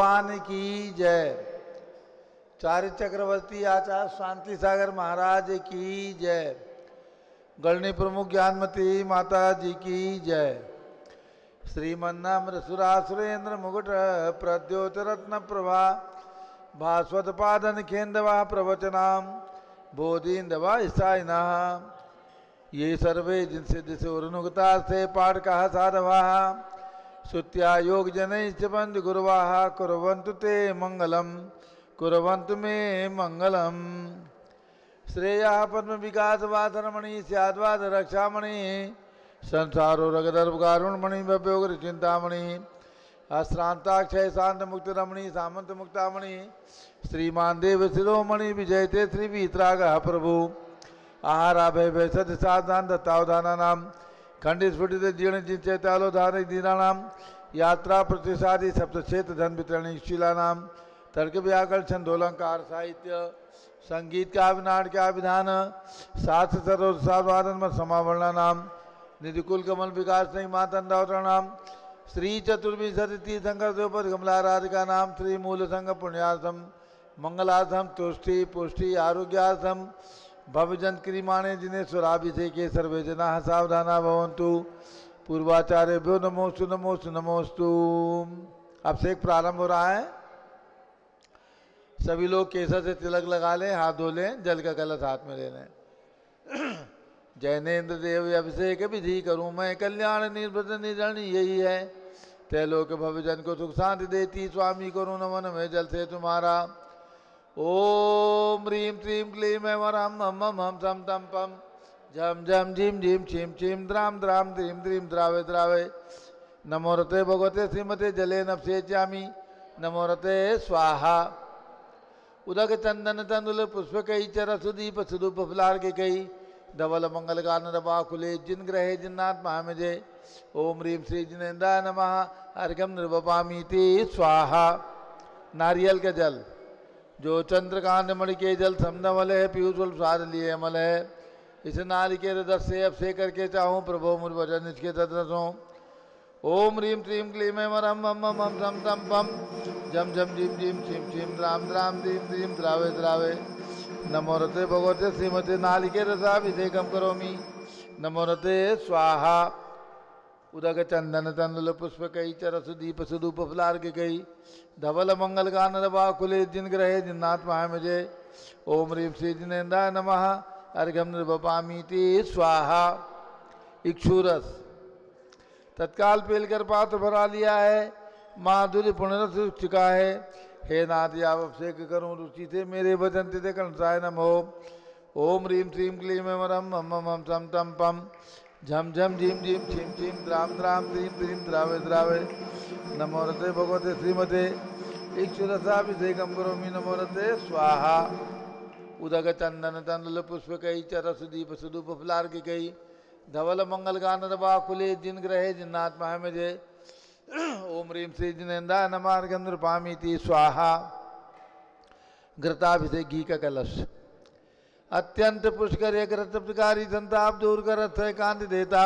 भगवान की जय। चार्य चक्रवर्ती आचार्य शांति सागर महाराज की जय। गणनी प्रमुख ज्ञानमती माता जी की जय। श्रीमन्नाम्र सुरासुरेंद्र मुकुट प्रद्योत रत्न प्रभा भास्वत पादन खेन्दवा प्रवचनाम बोधिन्दवा ईसाइना। ये सर्वे जिनसे दिशे उनुगता से पाठ कहा साधवा श्रुत्या योग जनैश्च बंद गुरुवाः कुर्वन्तु ते मंगलम कुर्वन्तु मे मंगलम। श्रेया पद्म विकास वाधरमणि स्याद्वाद रक्षामणि संसारो रगदर्भ कारुणमणि भव्योग्र चिंतामणि अश्रांताक्षय शांत मुक्त रमणि सामंत मुक्तामणि श्रीमान देव शिरोमणि विजयते श्री वीतराग प्रभु आहारा भय भय सत साधान दत्तावधाना नाम खंडित स्फुटित जीर्ण जिंचैतालो धारण दीनानाम यात्रा प्रतिसादी सप्तक्षेत्र धन वितरणी शीला नाम तर्क व्याकरण छंदोलंकार साहित्य संगीत का विनाट का विधान शास्त्र सर्वसाधारण समावरणा नाम निधिकुल कमल विकास नहीं मातंडा नाम श्री चतुर्विंशति तीर्थंकर द्रौपद कमलाराधिका नाम श्री मूल संघ पुण्यार्थम मंगलार्थम तुष्टि पुष्टि आरोग्यार्थम भवजन क्रियमाणे जिन्हें स्वराभिषेके सर्वे जना सावधाना भवन्तु पूर्वाचार्यभ्यो नमोस्तु नमोस्तु नमोस्तु। अब से एक प्रारंभ हो रहा है। सभी लोग केसर से तिलक लगा लें, हाथ धो लें, जल का कलश हाथ में ले लें। जैनेन्द्र देव अभिषेक विधि करूं मैं कल्याण निर्भृत निधन यही है तैलोक भवजन को सुख शांति देती स्वामी करूं नमन में जल से तुम्हारा। ओम ह्रीं श्रीं क्लीं ऐं वरं हम हम सम तम पम झम झम झीम झीम छीम छीम द्राम द्राम द्रीम द्रीम द्रावे द्रावे। नमो रते भगवते श्रीमते जले नपसेच्यामि नमो रते स्वाहा। उदक चंदन तंदुल पुष्प कई चर सुदीप सुदूप फलार के कई धवल मंगल गान रबाकुले जिन ग्रहे जिन्नाथ महामजे। ओम ह्रीं श्री जिनेन्द्राय नमः अर्घ्यम निर्वपामीति स्वाहा। नारियल का जल जो चंद्रकांत मणि के जल समनमल है पीयूष स्वाद लिए अमल है। इस नारिकेल रस से अभिषेक करके चाहूँ प्रभु मुझ भजन इसके तदरसों। ओम ह्रीं श्रीं क्लीं ऐं वरं हम हम सम तम पम झम झम झीम झीम छीम छीम द्राम द्राम द्रीम द्रीम द्रावे द्रावे। नमो रते भगवते श्रीमते नालिके रसाभिषेकम करोमि नमो रते स्वाहा। उदक चंदन तंदुल पुष्प कई चर सुदीप सुदूप फलार के कई धवल मंगल गान रबाकुले जिन ग्रहे जिन्नाथ महामजे। ओम ह्रीं श्री जिनेन्द्राय नमः अर्घ्यम निर्वपामीति स्वाहा। इक्षुरस तत्काल पेलकर पात्र भरा लिया है माधुर्य पुण्यरस चुका है। हे नाथ या अभिषेक करूं रुचि से मेरे वचन तिथे कंसाय नमो। ओम ह्रीं श्रीं क्लीं ऐं वरं हम हम सम तम पम झम झम झीम झीम छीम छीम द्राम द्राम द्रीम द्रीम द्रावे द्रावे। नमो रते भगवते श्रीमते इक्षुरसाभिषेकम करोमि नमो रते स्वाहा। उदक चंदन तंदुल पुष्प कई चर सुदीप सुदूप फलार के कई धवल मंगल गान रबाकुले जिन ग्रहे जिन्नाथ महामजे। ओम ह्रीं श्री जिनेन्द्राय नमः अर्घ्यम निर्वपामीति स्वाहा। घृताभिषेक घी का कलश अत्यंत पुष्कर एक रत प्रकारी संताप दूर कर कांति देता।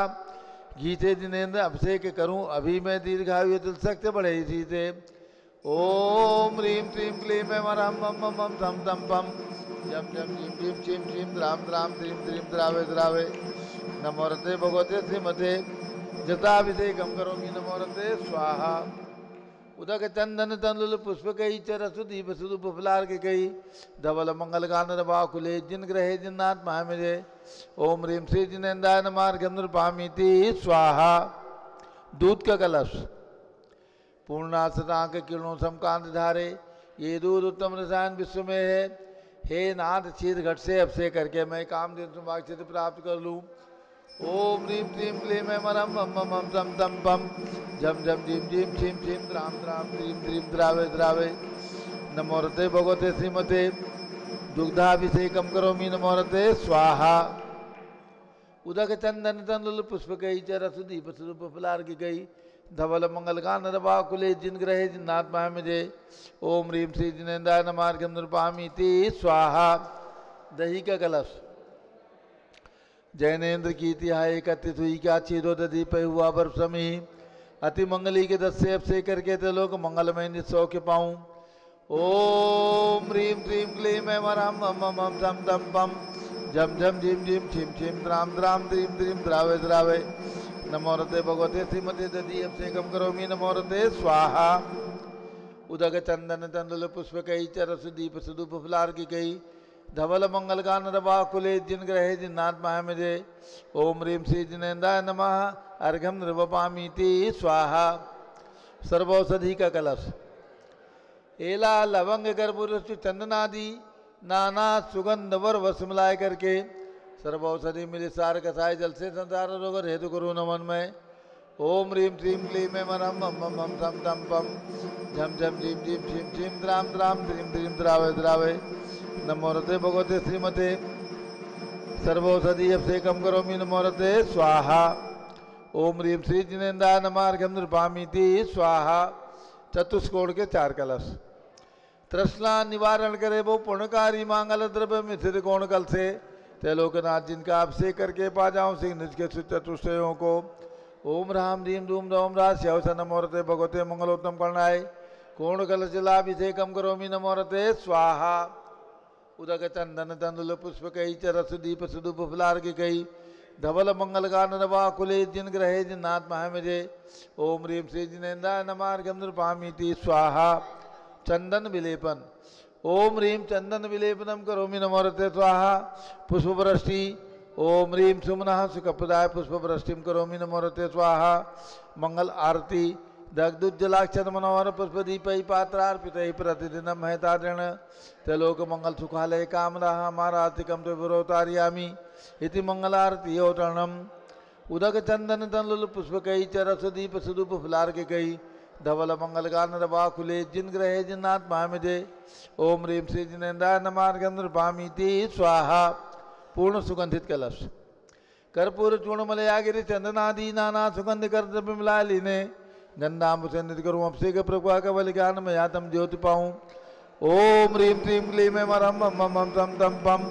घी से जिनेन्द्र अभिषेक करूं अभी मैं दीर्घायु तुल सख्त बढ़े इसी से। ओम ह्रीं श्रीं क्लीं ऐं वरं हम हम सम तम पम झम झम झीम झीम छीम छीम द्राम द्राम द्रीम द्रीम द्रावे द्रावे। नमो रते भगवते श्रीमते जटाभिषेकम करोमि नमो रते स्वाहा। उदक चंदन तंदुल पुष्प कई चर सुदीप सुदूप फलार के कई धवल मंगल गान रबाकुले जिन ग्रहे जिन्नाथ महामजे। ओम ह्रीं श्री जिनेन्द्राय नमः अर्घ्यम निर्वपामीति स्वाहा। दूध का कलश पूर्णासनांक किरणों समकांत धारे ये दूध उत्तम रसायन विश्व में है। हे नाथ क्षीर घट से अभिषेक करके मैं कामदेव सुभाक्षित प्राप्त कर लूँ। ओम ह्रीं श्रीं क्लीं ऐं वरं हम हम सम तम पम झम झम झीम झीम छीम छीम द्राम द्राम द्रीम द्रीम द्रावे द्रावे। नमो रते भगवते श्रीमते दुग्धाभिषेकम करोमि नमो रते स्वाहा। उदक चंदन तंदुल पुष्प कई चर सुदीप सुदूप फलार की गई धवल मंगल गान रबाकुले जिन ग्रहे जिन्नाथ महामजे। ओम ह्रीं श्री जिनेन्द्राय नमः अर्घ्यम निर्वपामीति स्वाहा। दही का कलश जैनेन्द्र की तिहाई एकत्रित हुई क्या छेदो दधी पे हुआ वर्ष समी अति मंगली के 10 से अब से करके ते लोग मंगलमय निसौ के पाऊं। ओम ह्रीं क्लीं क्लीं ऐं वरहं मम मम झम झम पम झम झम झीम झीम छीम छीम द्राम द्राम द्रीं द्रीं द्रावे द्रावे नमो रते भगवते श्रीमते दधी अभिषेकम करोमि नमो रते स्वाहा। उदक चंदन तंदुल पुष्प कई चरस दीप सुदूप फुलार की कई धवल मंगल गान रवा कुले जिन ग्रहे जिन्नाथ महामिजे। ओम ह्रीं श्री जिनेन्द्राय नमः अर्घ्यम नृवपामीति स्वाहा। सर्वौषधि का कलश एला लवंग कर्पूर चंदनादि नाना सुगंध वर वस मिलाए करके सर्वौषधि मिले सार कसाय जल से संसार रोग हेतु करो नमन में। ओम ह्रीं क्लीं क्लीं ऐं वरहं मम मम झम झम पम झम झम झीम झीम छीम छीम द्राम द्राम द्रीं द्रीं द्रावे द्रावे नमो रते भगवते श्रीमते सर्वौषधि अभिषेकम करोमि नमो रते स्वाहा। ओम ह्रीं श्री जिनेन्द्राय नमः अर्घ्यम नृपामीति स्वाहा। चतुष्कोण के 4 कलश तृष्णा निवारण करे वो पुण्यकारी मांगल द्रव्य मिथिर कोण कल से त्रिलोकनाथ जिनका अभिषेक करके पा जाऊं सिंह निज के चतुष्टयों को। ओम राम ह्रीं धूम धूम राज श्यवस नमो रते भगवते मंगलोत्तम कर्णाय कोण कल जलाभिषेकम करोमि नमो रते स्वाहा। उदक चंदन तंदुल पुष्प कई चरस दीप सुदूप फुलार की कई धवल मंगल गान रवा कुले जिन ग्रहे जिन्नाथ महामिजे। ओम ह्रीं श्री जिनेन्द्राय नमः अर्घ्यम नृपामीति स्वाहा। चंदन विलेपन ओम ह्रीं चंदन विलेपनम करोमि नमो रते स्वाहा। पुष्पवृष्टि ओम ह्रीं सुमनः सुखप्रदाय पुष्पवृष्टिम करोमि नमो रते स्वाहा। मंगल आरती दग्धुज्जलाक्षर मनोहर पुष्पदीपै पात्रार्पितैः प्रतिदिनं महतादृण त्रिलोक मंगल सुखालय कामना हमारातिकम त्रिपुरोतारयामि इति मंगलारती औतरणम। उदक चंदन तंलुल पुष्प कई चरस दीप सुदूप फुलार के कई धवल मंगल गान रवा खुले जिन ग्रहे जिन्नाथ महामिजे। ओम ह्रीं श्री जिनेन्द्राय नमः अर्घ्यम नृपामीति स्वाहा। पूर्ण सुगंधित कलश कर्पूर चूर्णमलयागिरि चंदनादि नाना सुगंध कर द्रव्य मिला लीने गंधाम से निध करूँ अभिषेक प्रभुआ कवल ज्ञान में यातम ज्योति पाऊँ। ओम ह्रीं क्लीं क्लीं ऐं वरहं मम मम झम झम पम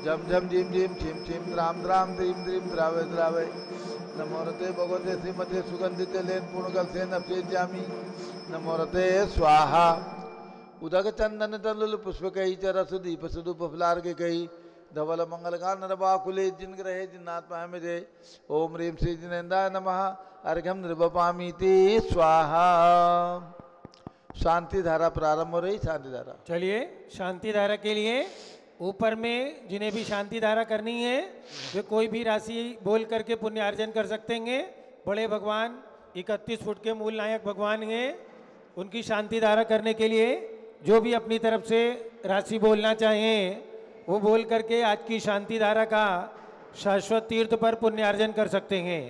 झम झम झीम झीम छीम छीम द्राम द्राम द्रीं द्रीं द्रावे द्रावे नमो रते भगवते श्रीमते सुगंधित लेन पूर्णकल से नभ्येज्यामि नमो रते स्वाहा। उदक चंदन तंलुल पुष्प कई चरस दीप सुदूप फुलार के कई धवल मंगल गान रवा कुले जिन ग्रहे जिन्नाथ महामिजे। ओम ह्रीं श्री जिनेन्द्राय नमः अर्घ्यम नृपामीति स्वाहा। शांति धारा प्रारंभ हो रही। शांति धारा चलिए शांति धारा के लिए ऊपर में जिन्हें भी शांति धारा करनी है वे कोई भी राशि बोल करके पुण्य अर्जन कर सकते हैं। बड़े भगवान 31 फुट के मूल नायक भगवान हैं। उनकी शांति धारा करने के लिए जो भी अपनी तरफ से राशि बोलना चाहें वो बोल करके आज की शांति धारा का शाश्वत तीर्थ पर पुण्य अर्जन कर सकते हैं।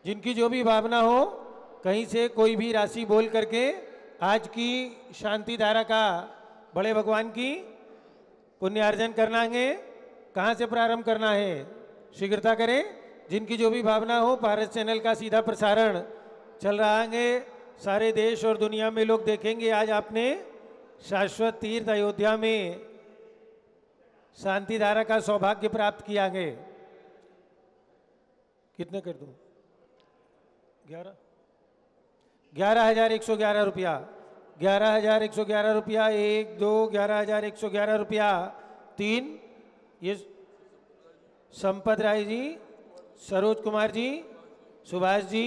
जिनकी जो भी भावना हो कहीं से कोई भी राशि बोल करके आज की शांति धारा का बड़े भगवान की पुण्य अर्जन करना है। कहाँ से प्रारंभ करना है शीघ्रता करें। जिनकी जो भी भावना हो भारत चैनल का सीधा प्रसारण चल रहा है। सारे देश और दुनिया में लोग देखेंगे आज आपने शाश्वत तीर्थ अयोध्या में शांति धारा का सौभाग्य प्राप्त किया है। कितने कर दूं? 11,111 रुपया। 11,111 रुपया। 1 2 11,111 रुपया। 3 ये संपत राय जी, सरोज कुमार जी, सुभाष जी,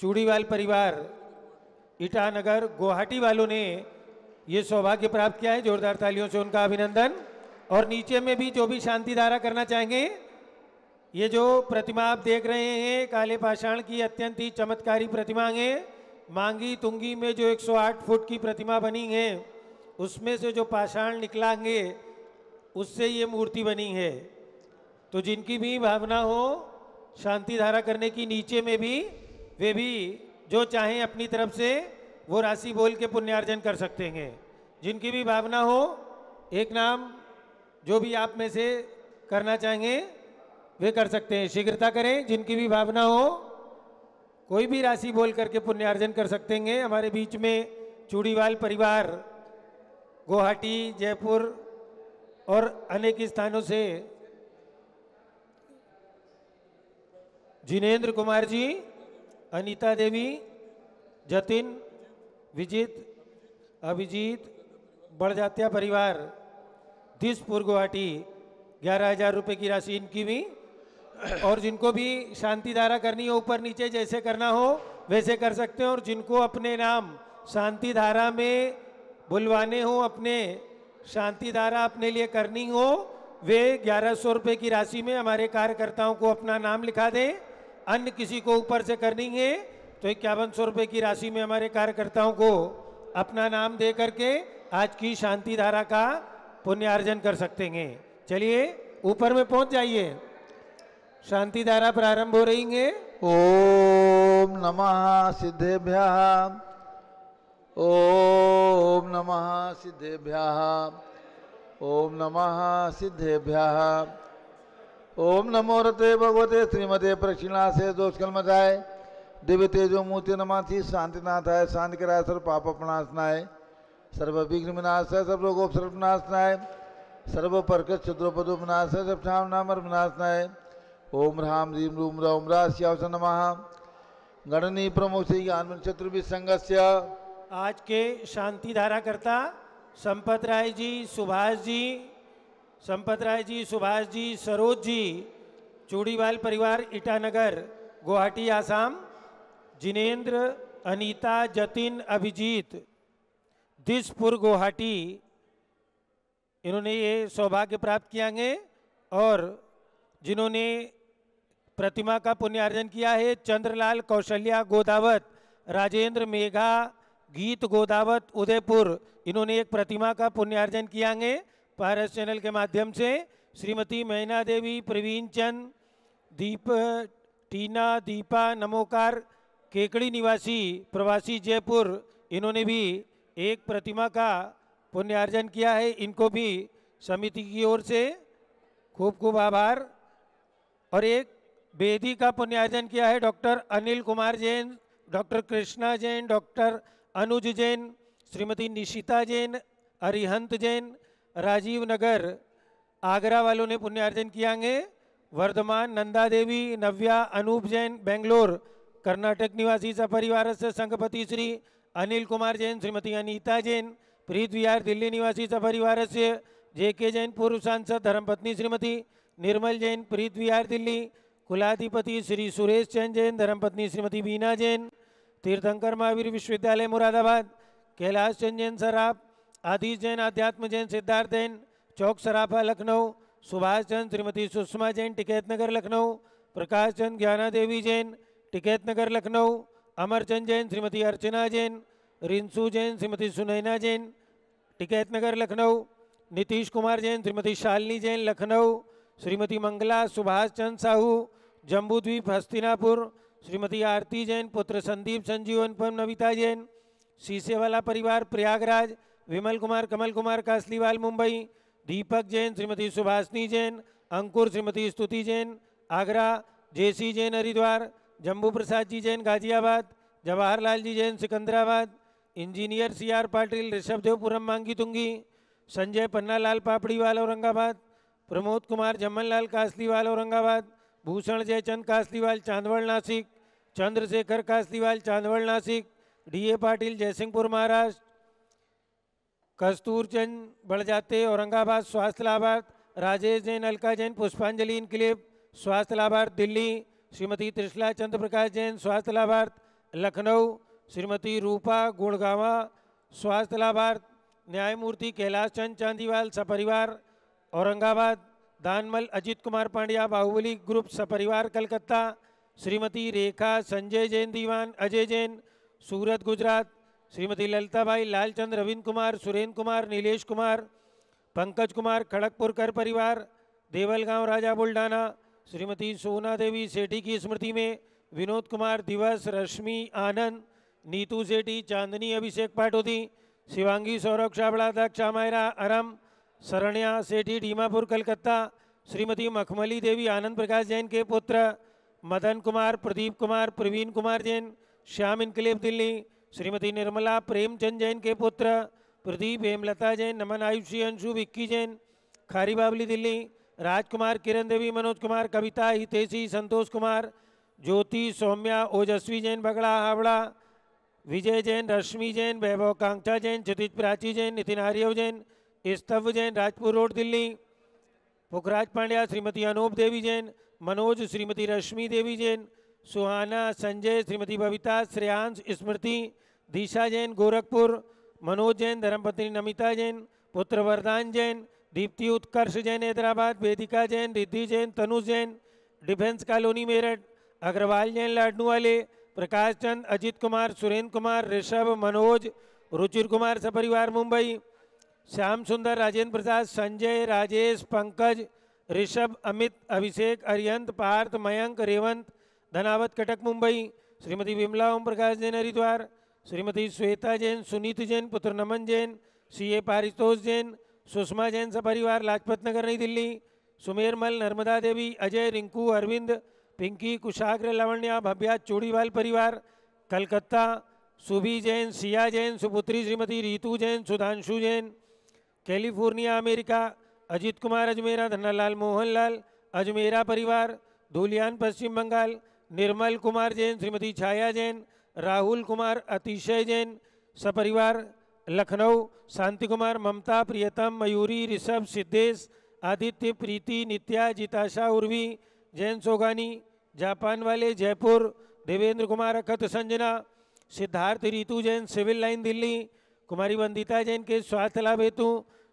चूड़ीवाल परिवार ईटानगर गुवाहाटी वालों ने ये सौभाग्य प्राप्त किया है। जोरदार तालियों से उनका अभिनंदन। और नीचे में भी जो भी शांति धारा करना चाहेंगे ये जो प्रतिमा आप देख रहे हैं काले पाषाण की अत्यंत ही चमत्कारी प्रतिमा है। मांगी तुंगी में जो 108 फुट की प्रतिमा बनी है उसमें से जो पाषाण निकला है उससे ये मूर्ति बनी है। तो जिनकी भी भावना हो शांति धारा करने की नीचे में भी वे भी जो चाहें अपनी तरफ से वो राशि बोल के पुण्यार्जन कर सकते हैं। जिनकी भी भावना हो एक नाम जो भी आप में से करना चाहेंगे वे कर सकते हैं। शीघ्रता करें। जिनकी भी भावना हो कोई भी राशि बोल करके पुण्यार्जन कर सकते हैं। हमारे बीच में चूड़ीवाल परिवार गुवाहाटी, जयपुर और अनेक स्थानों से जिनेंद्र कुमार जी, अनीता देवी, जतिन, विजित, अभिजीत, बड़जात्या परिवार, दिसपुर गुवाहाटी 11,000 रुपये की राशि इनकी भी। और जिनको भी शांति धारा करनी हो ऊपर नीचे जैसे करना हो वैसे कर सकते हैं। और जिनको अपने नाम शांति धारा में बुलवाने हो, अपने शांति धारा अपने लिए करनी हो, वे 1100 रुपये की राशि में हमारे कार्यकर्ताओं को अपना नाम लिखा दें। अन्य किसी को ऊपर से करनी है तो 5100 रुपये की राशि में हमारे कार्यकर्ताओं को अपना नाम दे करके आज की शांति धारा का पुण्यार्जन कर सकते हैं। चलिए ऊपर में पहुंच जाइए, शांति धारा प्रारंभ हो रही है। ओम नमः सिद्धेभ्यः, ओम नमः सिद्धेभ्यः, ओम नमः सिद्धेभ्यः, ओम नमो रते भगवते श्रीमते प्रक्षिणासे दोषकलमजाय दिव्य तेजो मूर्ति नमाति शांतिनाथाय शांति कराय सर्व पाप प्रणाशनाय सर्व विघ्न विनाशाय सर्व रोगोपसर्ग विनाशनाय सर्व परकट शत्रुपदो विनाशाय सब शाम नामर विनाशनाय ओम राम ह्रीम रूम रौम राश्यावस नमः गणनी प्रमोषी ज्ञान चतुर्भि संघस्य। आज के शांति धारा करता संपत राय जी, सुभाष जी, संपत राय जी, सुभाष जी, सरोज जी, चूड़ीवाल परिवार ईटानगर गुवाहाटी आसाम, जिनेन्द्र, अनीता, जतिन, अभिजीत, दिसपुर गुवाहाटी, इन्होंने ये सौभाग्य प्राप्त किया है। और जिन्होंने प्रतिमा का पुण्यार्जन किया है, चंद्रलाल, कौशल्या, गोदावत, राजेंद्र, मेघा, गीत, गोदावत, उदयपुर, इन्होंने एक प्रतिमा का पुण्यार्जन किया है पारस चैनल के माध्यम से। श्रीमती मैना देवी, प्रवीण चंद, दीप, टीना, दीपा, नमोकार, केकड़ी निवासी प्रवासी जयपुर, इन्होंने भी एक प्रतिमा का पुण्यार्जन किया है। इनको भी समिति की ओर से खूब खूब आभार। और एक बेदी का पुण्यार्जन किया है doctor Anil Kumar Jain, doctor Krishna Jain, doctor Anuj Jain, Shrimati Nishita Jain, Arihant Jain, Rajiv Nagar Agra वालों ने पुण्यार्जन किया है। वर्धमान, नंदा देवी, नव्या, अनूप जैन, बेंगलोर कर्नाटक निवासी सपरिवार से संघपति श्री अनिल कुमार जैन, श्रीमती अनीता जैन, प्रीत विहार दिल्ली निवासी सपरिवार से जेके जैन, पूर्व सांसद धर्मपत्नी श्रीमती निर्मल जैन, प्रीत विहार दिल्ली, कुलाधिपति श्री सुरेश चंद जैन, धर्मपत्नी श्रीमती बीना जैन, तीर्थंकर महावीर विश्वविद्यालय मुरादाबाद, कैलाश चंद जैन सराफ, आदिश जैन, आध्यात्म जैन, सिद्धार्थ जैन, चौक सराफा लखनऊ, सुभाष चंद, श्रीमती सुषमा जैन, टिकैत नगर लखनऊ, प्रकाश चंद, ज्ञाना देवी जैन, टिकैत नगर लखनऊ, अमरचंद जैन, श्रीमती अर्चना जैन, रिंसू जैन, श्रीमती सुनैना जैन, टिकैत नगर लखनऊ, नीतीश कुमार जैन, श्रीमती शालिनी जैन, लखनऊ, श्रीमती मंगला, सुभाष चंद साहू, जम्बूद्वीप हस्तिनापुर, श्रीमती आरती जैन, पुत्र संदीप, संजीवन पम, नविता जैन, सीसेवाला परिवार प्रयागराज, विमल कुमार, कमल कुमार, कासलीवाल मुंबई, दीपक Jain, Shrimati Subhashini Jain, Ankur, Shrimati Stuti Jain, Agra, JC Jain, Haridwar, Jambu Prasad ji Jain, Ghaziabad, Jawaharlal ji Jain, Secunderabad, engineer C R Patil, Rishabhdevpuram, Mangi Tungi, Sanjay Pannalal Papdiwal, Aurangabad, Pramod Kumar, Jamnalal Kasliwal, Aurangabad, Bhushan Jaichand Kasliwal, Chandwad Nashik, Chandrashekhar Kasliwal, Chandwad Nashik, DA Patil, Jaysingpur Maharashtra, Kastur Chand Badjate, Aurangabad, स्वास्थ्य लाभार्थ, राजेश जैन, अलका जैन, पुष्पांजलि इनक्लेव, स्वास्थ्य लाभार्थ दिल्ली, श्रीमती त्रिशला चंद्र प्रकाश जैन, स्वास्थ्य लाभार्थ लखनऊ, श्रीमती रूपा गुड़गावा, स्वास्थ्य लाभार्थ, न्यायमूर्ति कैलाश चंद चांदीवाल, सपरिवार औरंगाबाद, दानमल अजित कुमार पांड्या, बाहुबली ग्रुप सपरिवार कलकत्ता, श्रीमती रेखा संजय जैन दीवान, अजय जैन, सूरत गुजरात, श्रीमती ललिताबाई, लालचंद, रविंद्र कुमार, सुरेंद्र कुमार, नीलेश कुमार, पंकज कुमार, खड़गपुर कर परिवार, देवलगांव राजा बुल्ढाना, श्रीमती सोना देवी सेठी की स्मृति में विनोद कुमार, दिवस, रश्मि, आनंद, नीतू सेठी, चांदनी अभिषेक पाटोदी, शिवांगी सौरभ छाबड़ा, दक्षा मायरा अरम, शरण्या सेठी डीमापुर कलकत्ता, श्रीमती मखमली देवी आनंद प्रकाश जैन के पुत्र, मदन कुमार, प्रदीप कुमार, प्रवीण कुमार जैन, श्याम इनकलेब दिल्ली, श्रीमती निर्मला प्रेमचंद जैन के पुत्र, प्रदीप हेमलता जैन, नमन आयुषी अंशु विक्की जैन, खारी बावली दिल्ली, राजकुमार, किरण देवी, मनोज कुमार, कविता हितेशी, संतोष कुमार, ज्योति सौम्या ओजस्वी जैन बगड़ा हावड़ा, विजय जैन, रश्मि जैन, वैभव कांक्षा जैन, क्षितिज प्राची जैन, नितिन आर्यव जैन, स्तव जैन, राजपुर रोड दिल्ली। पुखराज पांड्या श्रीमती अनूप देवी जैन, मनोज श्रीमती रश्मि देवी जैन, सुहाना संजय श्रीमती बबीता, श्रेयांश स्मृति, दिशा जैन गोरखपुर, मनोज जैन, धर्मपत्नी नमिता जैन, पुत्र वरदान जैन, दीप्ति उत्कर्ष जैन हैदराबाद, वेदिका जैन, रिद्धि जैन, तनुज जैन, डिफेंस कॉलोनी मेरठ, अग्रवाल जैन लाडनू वाले, प्रकाश चंद, अजित कुमार, सुरेंद्र कुमार, ऋषभ, मनोज, रुचिर कुमार सपरिवार मुंबई, श्याम सुंदर, राजेंद्र प्रसाद, संजय, राजेश, पंकज, ऋषभ, अमित, अभिषेक, अरियंत, पार्थ, मयंक, रेवंत, धनावत कटक मुंबई, श्रीमती विमला ओम प्रकाश जैन हरिद्वार, श्रीमती श्वेता जैन, सुनीत जैन, पुत्र नमन जैन, सीए पारितोष जैन, सुषमा जैन सपरिवार लाजपत नगर नई दिल्ली, सुमेरमल, नर्मदा देवी, अजय, रिंकू, अरविंद, पिंकी, कुशाग्र, लावण्या, भव्या चूड़ीवाल परिवार कलकत्ता, सुभी जैन, सिया जैन, सुपुत्री श्रीमती रीतू जैन, सुधांशु जैन, कैलिफोर्निया अमेरिका, अजित कुमार अजमेरा, धन्नालाल मोहनलाल अजमेरा परिवार, धूलियान पश्चिम बंगाल, निर्मल कुमार जैन, श्रीमती छाया जैन, राहुल कुमार, अतिशय जैन सपरिवार लखनऊ, शांति कुमार, ममता, प्रियतम, मयूरी, ऋषभ, सिद्धेश, आदित्य, प्रीति, नित्या, जिताशा, उर्वी जैन सोगानी, जापान वाले जयपुर, देवेंद्र कुमार, अखत, संजना, सिद्धार्थ, रीतु जैन सिविल लाइन दिल्ली, कुमारी वंदिता जैन के स्वास्थ्य लाभ हेतु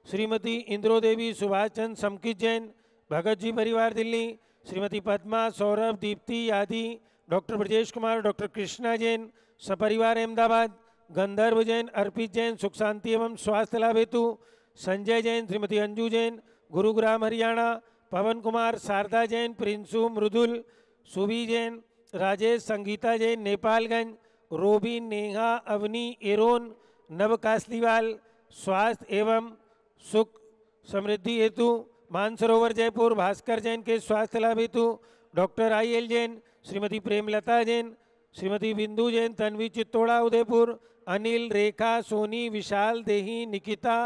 श्रीमती इंद्रो देवी, सुभाष चंद्र समकित जैन, भगत जी परिवार दिल्ली, श्रीमती पद्मा, सौरभ, दीप्ति आदि, डॉक्टर ब्रजेश कुमार, डॉक्टर कृष्णा जैन सपरिवार अहमदाबाद, गंधर्व जैन, अर्पित जैन, सुख शांति एवं स्वास्थ्य लाभ हेतु संजय जैन, श्रीमती अंजू जैन, गुरुग्राम हरियाणा, पवन कुमार, शारदा जैन, प्रिंसू, मृदुल, सुबी जैन, राजेश, संगीता जैन, नेपालगंज, रोबिन, नेहा, अवनी, एरोन, नव कासलीवाल, स्वास्थ्य एवं सुख समृद्धि हेतु मानसरोवर जयपुर, भास्कर जैन के स्वास्थ्य लाभ हेतु डॉक्टर आई.एल. जैन, श्रीमती प्रेमलता जैन, श्रीमती बिंदु जैन, तन्वी चित्तोड़ा उदयपुर, अनिल, रेखा, सोनी, विशाल, देही, निकिता,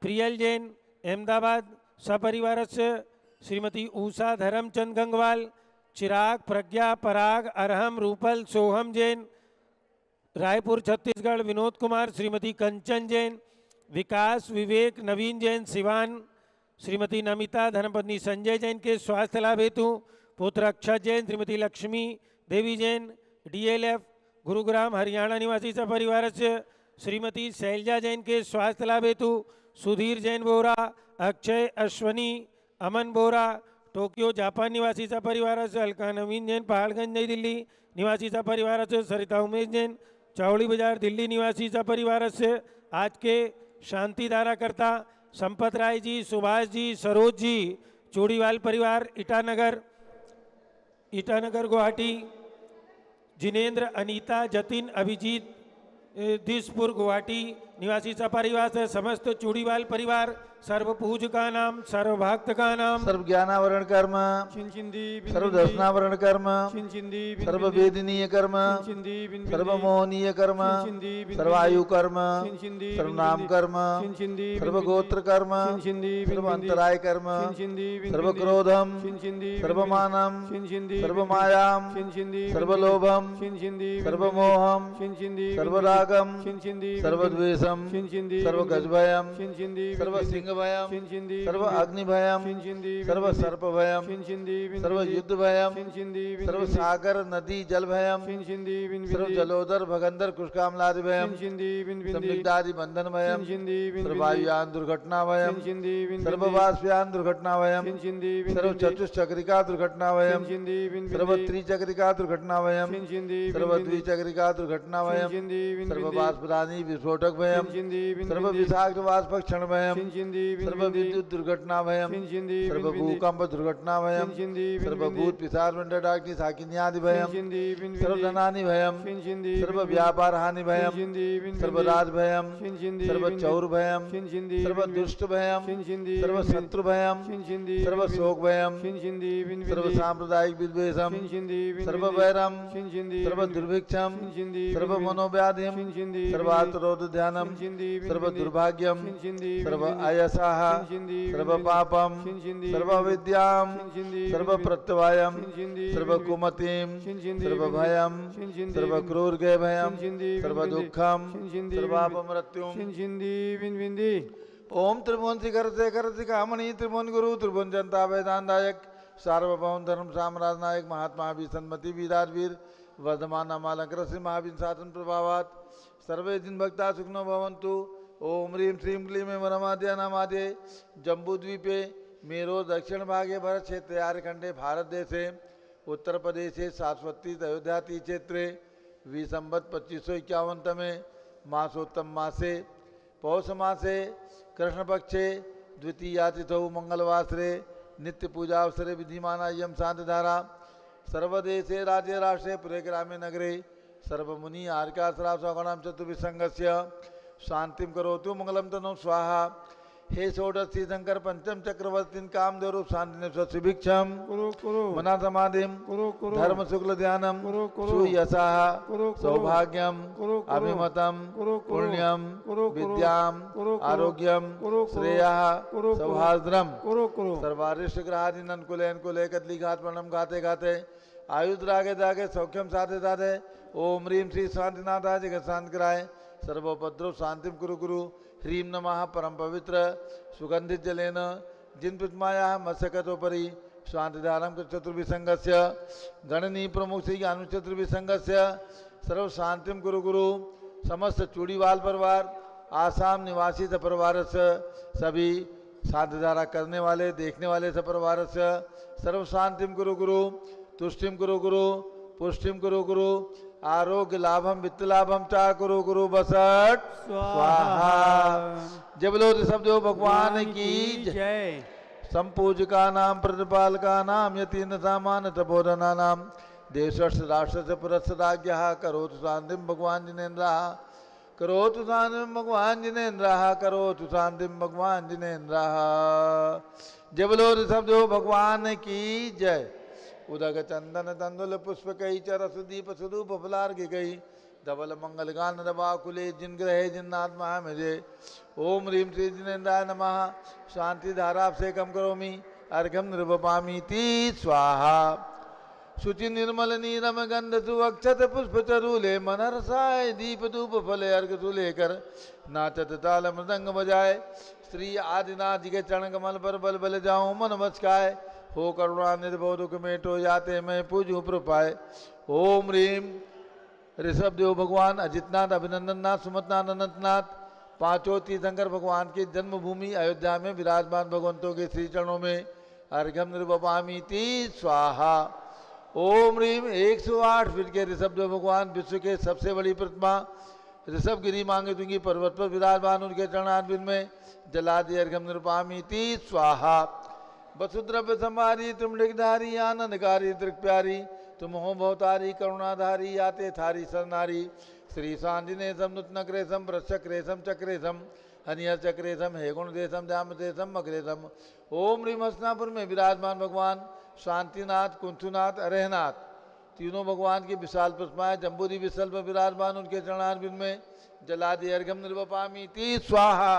प्रियल जैन अहमदाबाद सपरिवार से, श्रीमती उषा धर्मचंद गंगवाल, चिराग, प्रज्ञा, पराग, अरहम, रूपल, सोहम जैन रायपुर छत्तीसगढ़, विनोद कुमार, श्रीमती कंचन जैन, विकास, विवेक, नवीन जैन सिवान, श्रीमती नमिता, धर्मपत्नी संजय जैन के स्वास्थ्य लाभ हेतु पुत्र अक्षत जैन, श्रीमती लक्ष्मी देवी जैन, डीएलएफ गुरुग्राम हरियाणा निवासी सपरिवार से, श्रीमती शैलजा जैन के स्वास्थ्य लाभ हेतु सुधीर जैन बोरा, अक्षय, अश्वनी, अमन बोरा, टोक्यो जापान निवासी सपरिवार से, अलका नवीन जैन, पहाड़गंज नई दिल्ली निवासी सपरिवार से, सरिता उमेश जैन, चौड़ी बाजार दिल्ली निवासी सपरिवार से, आज के शांति धारा करता संपत राय जी, सुभाष जी, सरोज जी, चूड़ीवाल परिवार ईटानगर गुवाहाटी, जिनेन्द्र, अनीता, जतिन, अभिजीत, दिसपुर गुवाहाटी निवासी सपरिवार से, समस्त चूड़ीवाल परिवार, सर्व पूज का नाम, सर्व भक्त का नाम, सर्व ज्ञानावरण कर्म, सर्व दर्शनावरण कर्म, सर्व वेदनीय कर्म, सर्व मोहनीय कर्म, सर्व आयु कर्म, सर्व नाम कर्म, सर्व गोत्र कर्म, सर्व अंतराय कर्म, सर्व क्रोधम, सर्व मानम, सर्व मायाम, सर्व लोभम, सर्व मोहम, सर्व रागम, सर्व द्वेषम, सर्व गजभयम, सर्व सिंह भयम, सर्व अग्नि भयम, सर्व सर्प भयम, सर्व युद्ध भयम, सर्व सागर नदी जल भयम, सर्व जलोदर भगंदर कुशकामलादि भयम, संदिग्धादि बंधन भयम, सर्व वायुयान दुर्घटना भयम, सर्व वाष्पयान दुर्घटना भयम, सर्व चतुष्चक्रिका दुर्घटना भयम, सर्व त्रिचक्रिका दुर्घटना भयम, सर्व द्विचक्रिका दुर्घटना भयम, सर्व वाष्पदानी विस्फोटक भयम, सर्व विषाक्त वाष्पक्षण भयम, सर्व विद्युत दुर्घटना भयम, सर्व भूकंप दुर्घटना भयम, सर्व भूत पिशाच मंडलाग्नि साकिन्यादि भयम, सर्व धनानि भयम, सर्व व्यापार हानि भयम, सर्व राज भयम, सर्व चौर भयम, सर्व दुष्ट भयम, सर्व शत्रु भयम, सर्व शोक भयम, सर्व सांप्रदायिक विद्वेषम, सर्व वैरम, सर्व दुर्भिक्षम, सर्व मनोव्याधिम, सर्व आत्रोध ध्यानम, सर्व दुर्भाग्यम, सर्व आयस यशः सर्वपापं सर्वविद्यां सर्वप्रत्यवायं सर्वकुमतिं सर्वभयं सर्वक्रूरभयं सर्वदुःखं सर्वापमृत्युं ओम त्रिभुवन शिखर शेखर शिखामणि त्रिभुवन गुरु त्रिभुवन जनता वेदांतायक सार्वभौम धर्म साम्राज्य नायक महात्मा सन्मति वीराजवीर वर्धमान नामालंकर श्री महावीर शासन प्रभावात सर्वे दिन भक्ता सुखनो भवन्तु। ओम ह्रीं श्रीं क्लीं वरमाद्य नामाद्य जम्बूद्वीपे मेरो दक्षिण भागे भरत क्षेत्र आर्यखंडे भारत देशे उत्तर प्रदेशे सारस्वती अयोध्याति क्षेत्रे विसंवत 2551 मासोत्तम मासे पौष मासे कृष्ण पक्षे द्वितीयातिथौ मंगलवासरे नित्य पूजा अवसरे विधिमाना यम शांतिधारा सर्वदेशे राज्य राष्ट्रे पुरे ग्रामे नगरे सर्वमुनि आर्काश्रा स्वगणाम चतुर्विसंगस्य शांतिम करोतु मंगलम तनो स्वाहा। हे षोडशी शंकर पंचम चक्रवर्ती कामदेव शांति स्वशिभिक्षम मना समाधिम धर्म शुक्ल ध्यानम सुयशः सौभाग्यम अभिमतम पुण्यम विद्याम आरोग्यम श्रेयः सौहार्द्रम सर्वारिष्ट ग्रहादिनन कुलेन कुले कदली घात प्रणम गाते गाते आयुद्रागे दागे सौख्यम साधे साधे ओम ह्रीं श्री शांतिनाथाय जगत शांत कराय सर्वोपद्रव शांतिम कुरु गुरु ह्रीं नमः परम पवित्र सुगंधित जलेन जिन प्रतिमाया मत्स्यकतोपरि शांतिधारम चतुर्विसंगस्य गणनी प्रमुख श्री ज्ञान चतुर्विसंगस्य सर्व शांतिम कुरु गुरु समस्त चूड़ीवाल परिवार आसाम निवासी सपरिवार सभी शांतिधारा करने वाले देखने वाले सपरिवार सर्व शांतिम कुरु गुरु तुष्टिम कुरु गुरु पुष्टिम कुरु गुरु आरोग्य लाभम वित्त लाभम चा कुरु गुरु बसट स्वाहा। जय बोलो ऋषभदेव भगवान की जय। संपूजका नाम प्रतिपालका नाम यतीन सामान तपोधना नाम देशस्थ राष्ट्र से पुरस्सदाज्ञः करोतु शांतिम भगवान जिनेन्द्र करोतु शांतिम भगवान जिनेन्द्र करोतु शांतिम भगवान जिनेन्द्र। जय बोलो ऋषभदेव भगवान की जय। उदक चंदन तंदुल पुष्प कई चरस दीप सुदूप फलार्घ गई धवल मंगल गान दबाकुले जिन ग्रहे जिन्नात्मा मुझे ओम ह्रीं श्री जिनेन्द्राय नमः शांति धारा से कम करोमि अर्घम निर्वपामि ती स्वाहा। शुचि निर्मल नीरम गंध सुअक्षत पुष्प चरूले मनरसाय दीप धूप फले अर्घ सुलेकर नाचत ताल मृदंग बजाए श्री आदिनाथ जी के चरण कमल पर बल बल जाऊं मन मस्काय हो करुणा निर्भव दुख मेटो जाते मैं पूजू प्रपाय। ओम ह्रीं ऋषभदेव भगवान अजितनाथ अभिनंदननाथ सुमतनाथ अनंतनाथ पांचों तीर्थंकर भगवान की जन्मभूमि अयोध्या में विराजमान भगवंतों के श्री चरणों में अर्घ्यम निर्वपामि ती स्वाहा। ओम ह्रीं 108 फीट के ऋषभदेव भगवान विश्व के सबसे बड़ी प्रतिमा ऋषभगिरी मांगे दूंगी पर्वत पर विराजमान उनके चरणारविंद में जलादि अर्घ्यम निर्वपामि ती स्वाहा। वसुद्रव्य संहारी तुम लिखधारी आनंदकारी दृक प्यारी तुम हो भवतारी करुणाधारी आते थारी सरनारी श्री शांतिने सम नूतनक्रेशम वृक्षक्रेशम चक्रेशम हनियर चक्रेशम हे गुण देशम जामदेशम मकरेशम। ओम ह्रीं हस्तिनापुर में विराजमान भगवान शांतिनाथ कुंथुनाथ अरेहनाथ तीनों भगवान की विशाल प्रतिमाएं जम्बूरी विशल में विराजमान उनके चरणारविंद में जलादि अर्घ्यम निर्वपामि ती स्वाहा।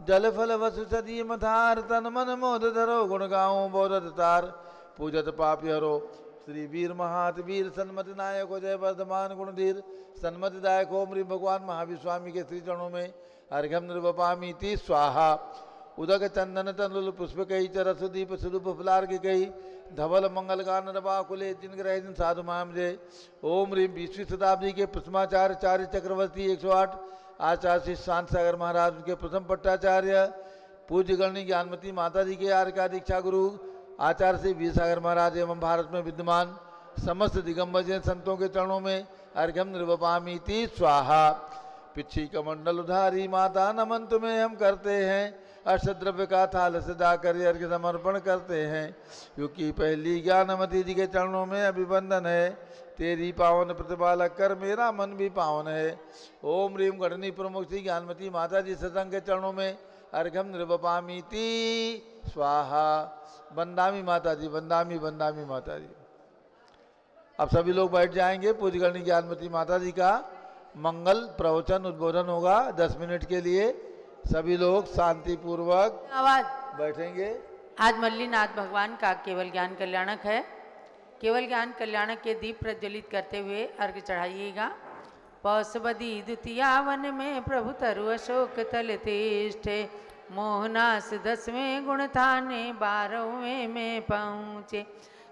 जल फल वसु सदी मथार तन मन मोद धरो गुण गाओ बोधत तार पूजत पापी हरो श्री वीर महात वीर सन्मति नायक हो जय वर्धमान गुणधीर सन्मति दायक ओम ह्रीं भगवान महावीर स्वामी के श्री चरणों में अर्घ्यम निर्वपामि ती स्वाहा। उदक चंदन तंदुल पुष्प कई चरस दीप सुदूप फलार्घ गई धवल मंगल गान रबाकुले जिन ग्रह जिन साधु मामजे। ओम ह्रीं 20वीं शताब्दी के प्रथमाचार्य चार्य चक्रवर्ती 108 आचार्य श्री शांत सागर महाराज उनके प्रथम पट्टाचार्य पूज्य गणनी ज्ञानमती माता जी के आर्य का दीक्षा गुरु आचार्य श्री वीर सागर महाराज एवं भारत में विद्यमान समस्त दिगंबर जैन संतों के चरणों में अर्घ्यम निर्वपामि ती स्वाहा। पिछी कमंडल उधारी माता नमन तुम्हें हम करते हैं अष्टद्रव्य का थाल सजा कर अर्घ्य समर्पण करते हैं क्योंकि पहली ज्ञानमती जी के चरणों में अभिवंदन है तेरी पावन प्रतिपालक कर मेरा मन भी पावन है। ओम ह्रीं गणनी प्रमुख श्री ज्ञानमती माता जी सत्संग के चरणों में अर्घ्यम निर्वपामि ती स्वाहा। बंदामी माता जी बंदामी बंदामी माता जी। अब सभी लोग बैठ जाएंगे। पूज्य गणनी ज्ञानमती माता जी का मंगल प्रवचन उद्बोधन होगा 10 मिनट के लिए। सभी लोग शांति पूर्वक आवाज। बैठेंगे। आज मल्लीनाथ भगवान का केवल ज्ञान कल्याणक है। केवल ज्ञान कल्याणक के दीप प्रज्वलित करते हुए अर्घ चढ़ाइएगा। पौषबदी द्वितीया वन में प्रभु तरु अशोक तल तेष्ठे, मोहनास 10वें गुण थाने 12वें में पहुँचे।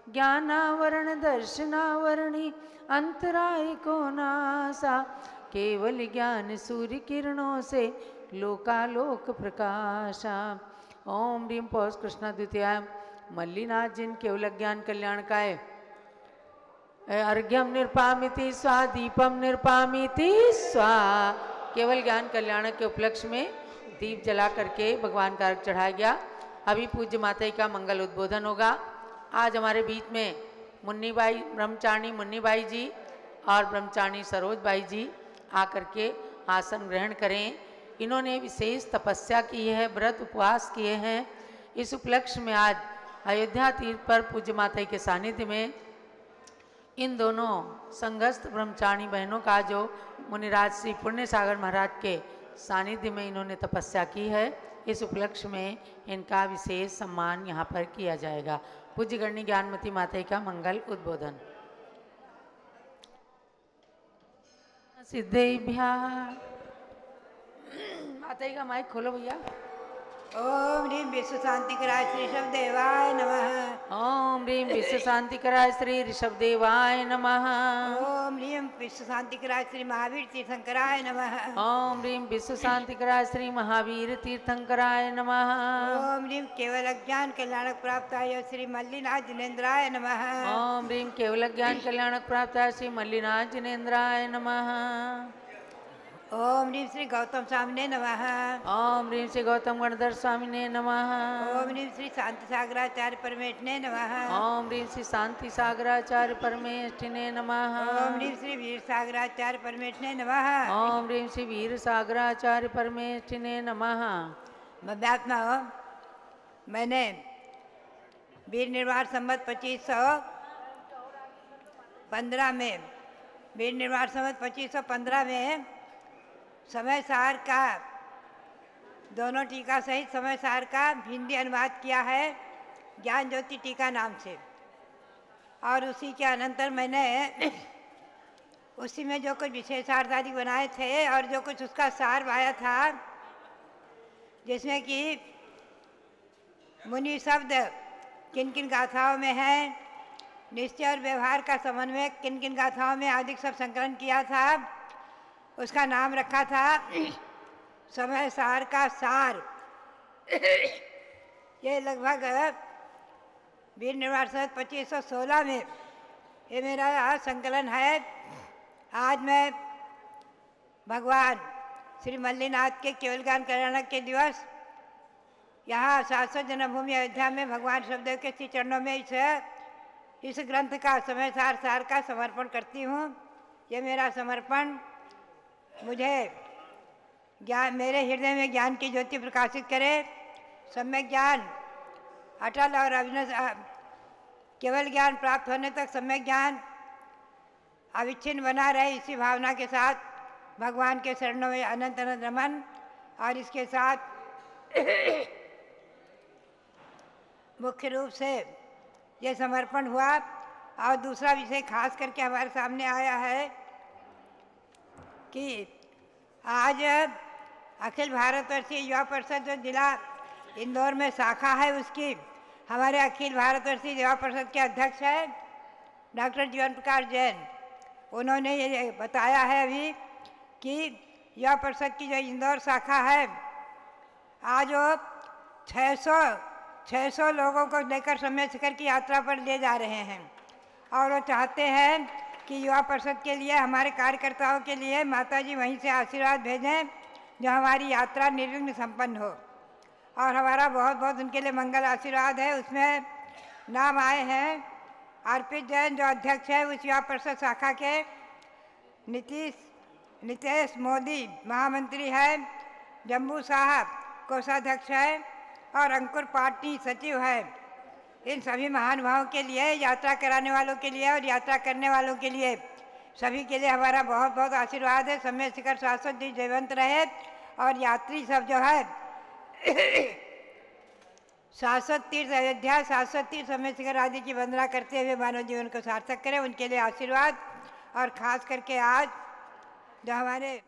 ज्ञानावरण दर्शनावरणी अंतराय को नासा, केवल ज्ञान सूर्य किरणों से लोकालोक प्रकाशा। ओम ह्रीम पौष कृष्ण द्वितीया मल्लीनाथ जिन केवल ज्ञान कल्याणकाय अर्घ्यम निर्पामिति स्वा दीपम निर्पामिति स्वा। केवल ज्ञान कल्याण के उपलक्ष्य में दीप जला करके भगवान का अर्घ चढ़ाया गया। अभी पूज्य माता का मंगल उद्बोधन होगा। आज हमारे बीच में मुन्नीबाई ब्रह्मचारिणी मुन्नीबाई जी और ब्रह्मचारिणी सरोजबाई जी आकर के आसन ग्रहण करें। इन्होंने विशेष तपस्या की है, व्रत उपवास किए हैं। इस उपलक्ष्य में आज अयोध्या तीर्थ पर पूज्य माता के सानिध्य में इन दोनों संघस्थ ब्रह्मचारिणी बहनों का जो मुनिराज श्री पुण्य सागर महाराज के सानिध्य में इन्होंने तपस्या की है, इस उपलक्ष्य में इनका विशेष सम्मान यहाँ पर किया जाएगा। पूज्य गणनी ज्ञानमती माता का मंगल उद्बोधन। सिद्धेभ्या माता का माइक खोलो भैया। ओम ह्रीं विश्व शांति कराय श्री ऋषभ देवाय नमः। ओम ह्रीं विश्व शांति कराय श्री ऋषभ देवाय नमः। ओम ह्रीं विश्व शांति कराय श्री महावीर तीर्थंकराय नमः। ओम ह्रीं विश्व शांति कराय श्री महावीर तीर्थंकराय नमः। ओम ह्रीं केवल ज्ञान कल्याणक प्राप्त आय श्री मल्लीनाथ जिनेन्द्राय नमः। ओम ह्रीं केवल ज्ञान कल्याणक प्राप्त आय श्री मल्लीनाथ जिनेन्द्राय नमः। ओम ह्रीं श्री गौतम स्वामिने नमः। ओम ह्रीं श्री गौतम गणधर स्वामिने नमः। ओम ह्रीं श्री शांति सागराचार्य परमेष्ठिने नमः। ओम ह्रीं श्री शांति सागराचार्य परमेष्ठिने नमः। ओम ह्रीं श्री वीर सागराचार्य परमेष्ठिने नमः। ओम ह्रीं श्री वीर सागराचार्य परमेष्ठिने नमः। मध्यात्मा हो, मैंने वीर निर्वाण संवत 2515 में वीर निर्वाण संवत 2515 में समय सार का दोनों टीका सहित समय सार का हिंदी अनुवाद किया है ज्ञान ज्योति टीका नाम से। और उसी के अनंतर मैंने उसी में जो कुछ विशेषार्थ आदि बनाए थे और जो कुछ उसका सार आया था, जिसमें कि मुनि शब्द किन किन गाथाओं में है, निश्चय और व्यवहार का समन्वय किन किन गाथाओं में आदि सब संकलन किया था, उसका नाम रखा था समय सार का सार। ये लगभग वीर निर्वाण संवत 2516 में ये मेरा संकलन है। आज मैं भगवान श्री मल्लीनाथ के केवल ज्ञान कल्याणक के दिवस यहाँ शाश्वत जन्मभूमि अयोध्या में भगवान ऋषभदेव के श्री चरणों में इस ग्रंथ का समय सार का समर्पण करती हूँ। ये मेरा समर्पण मुझे ज्ञान, मेरे हृदय में ज्ञान की ज्योति प्रकाशित करे। सम्यक ज्ञान अटल और अविनाशी केवल ज्ञान प्राप्त होने तक सम्यक ज्ञान अविच्छिन्न बना रहे, इसी भावना के साथ भगवान के शरणों में अनंत अनंत रमन। और इसके साथ मुख्य रूप से ये समर्पण हुआ। और दूसरा विषय खास करके हमारे सामने आया है कि आज अखिल भारतवर्षीय युवा परिषद जो जिला इंदौर में शाखा है, उसकी हमारे अखिल भारतवर्षीय युवा परिषद के अध्यक्ष है डॉक्टर जीवन प्रकाश जैन। उन्होंने ये बताया है अभी कि युवा परिषद की जो इंदौर शाखा है, आज वो 600 लोगों को लेकर समय शिखर की यात्रा पर ले जा रहे हैं। और वो चाहते हैं कि युवा परिषद के लिए, हमारे कार्यकर्ताओं के लिए माताजी वहीं से आशीर्वाद भेजें जो हमारी यात्रा निर्विघ्न संपन्न हो। और हमारा बहुत बहुत उनके लिए मंगल आशीर्वाद है। उसमें नाम आए हैं अर्पित जैन जो अध्यक्ष है उस युवा परिषद शाखा के, नितेश मोदी महामंत्री है, जम्बू साहब कोषाध्यक्ष है और अंकुर पाटनी सचिव है। इन सभी महानुभावों के लिए, यात्रा कराने वालों के लिए और यात्रा करने वालों के लिए, सभी के लिए हमारा बहुत बहुत आशीर्वाद है। समय शिखर शाश्वत जी जयवंत रहे और यात्री सब जो है शाश्वत तीर्थ अयोध्या, शाश्वत तीर्थ समय शिखर आदि की वंदना करते हुए मानव जीवन को सार्थक करें, उनके लिए आशीर्वाद। और खास करके आज जो हमारे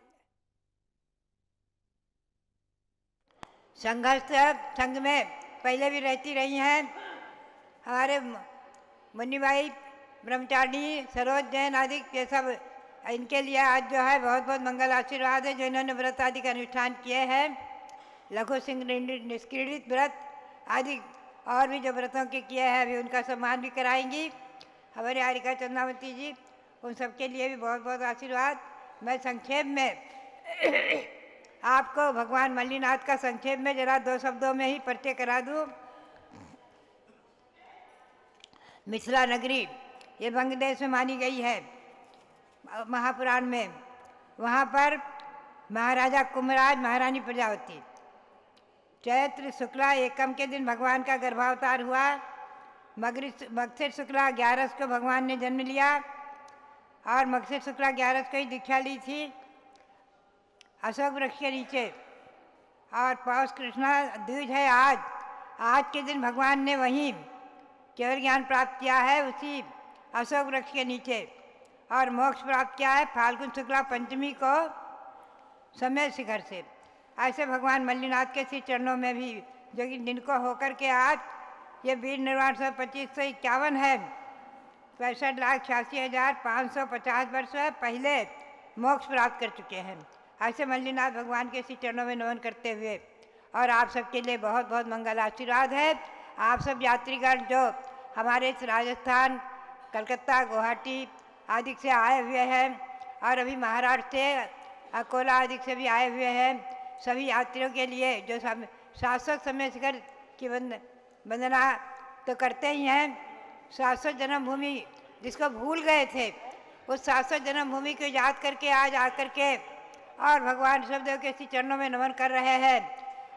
संघर्ष संघ में पहले भी रहती रही हैं हमारे मुन्नीबाई ब्रह्मचारिणी, सरोज जैन आदि ये सब, इनके लिए आज जो है बहुत बहुत मंगल आशीर्वाद है, जो इन्होंने व्रत आदि का अनुष्ठान किए हैं, लघु सिंह निष्क्रीडित व्रत आदि और भी जो व्रतों के किए हैं अभी उनका सम्मान भी कराएंगी हमारे हारिका चंद्रावती जी, उन सबके लिए भी बहुत बहुत आशीर्वाद। मैं संक्षेप में आपको भगवान मल्लीनाथ का संक्षेप में जरा 2 शब्दों में ही परिचय करा दूं। मिथिला नगरी ये वंग देश में मानी गई है महापुराण में। वहाँ पर महाराजा कुमराज, महारानी प्रजावती, चैत्र शुक्ला एकम के दिन भगवान का गर्भावतार हुआ। मगशिर शुक्ला 11 को भगवान ने जन्म लिया और मगशिर शुक्ला 11 को ही दीक्षा ली थी अशोक वृक्ष के नीचे। और पौष कृष्णा द्विज है आज के दिन भगवान ने वहीं केवल ज्ञान प्राप्त किया है उसी अशोक वृक्ष के नीचे, और मोक्ष प्राप्त किया है फाल्गुन शुक्ला पंचमी को समय शिखर से। ऐसे भगवान मल्लीनाथ के श्री चरणों में भी जो कि दिन को होकर के आज ये वीर निर्वाण 2551 है, 65,86,550 वर्ष पहले मोक्ष प्राप्त कर चुके हैं। ऐसे मल्लीनाथ भगवान के श्री चरणों में नमन करते हुए और आप सबके लिए बहुत बहुत मंगल आशीर्वाद है। आप सब यात्रीगण जो हमारे राजस्थान, कलकत्ता, गुवाहाटी आदि से आए हुए हैं और अभी महाराष्ट्र से, अकोला आदि से भी आए हुए हैं, सभी यात्रियों के लिए जो शाश्वत समय शिखर की वंदना तो करते ही हैं। शाश्वत जन्मभूमि जिसको भूल गए थे, उस शाश्वत जन्मभूमि को याद करके आज आकर के और भगवान ऋषभदेव के श्री चरणों में नमन कर रहे हैं।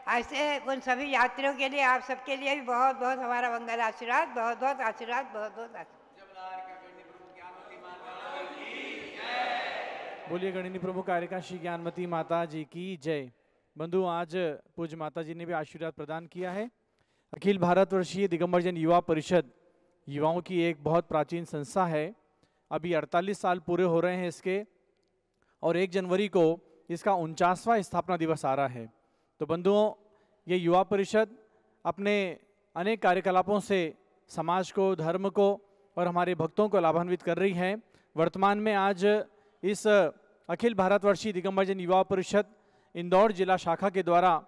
ऐसे उन सभी यात्रियों के लिए, आप सबके लिए भी बहुत बहुत हमारा मंगल आशीर्वाद, बहुत बहुत आशीर्वाद, बहुत बहुत आशीर्वाद। बोलिए गणिनी प्रमुख कारिका श्री ज्ञानमती माता जी की जय। बंधु, आज पूज्य माता जी ने भी आशीर्वाद प्रदान किया है। अखिल भारतवर्षीय दिगंबर जैन युवा परिषद युवाओं की एक बहुत प्राचीन संस्था है। अभी 48 साल पूरे हो रहे हैं इसके, और 1 जनवरी को इसका 49वां स्थापना दिवस आ रहा है। तो बंधुओं, ये युवा परिषद अपने अनेक कार्यकलापों से समाज को, धर्म को और हमारे भक्तों को लाभान्वित कर रही है। वर्तमान में आज इस अखिल भारतवर्षीय दिगंबर जैन युवा परिषद इंदौर जिला शाखा के द्वारा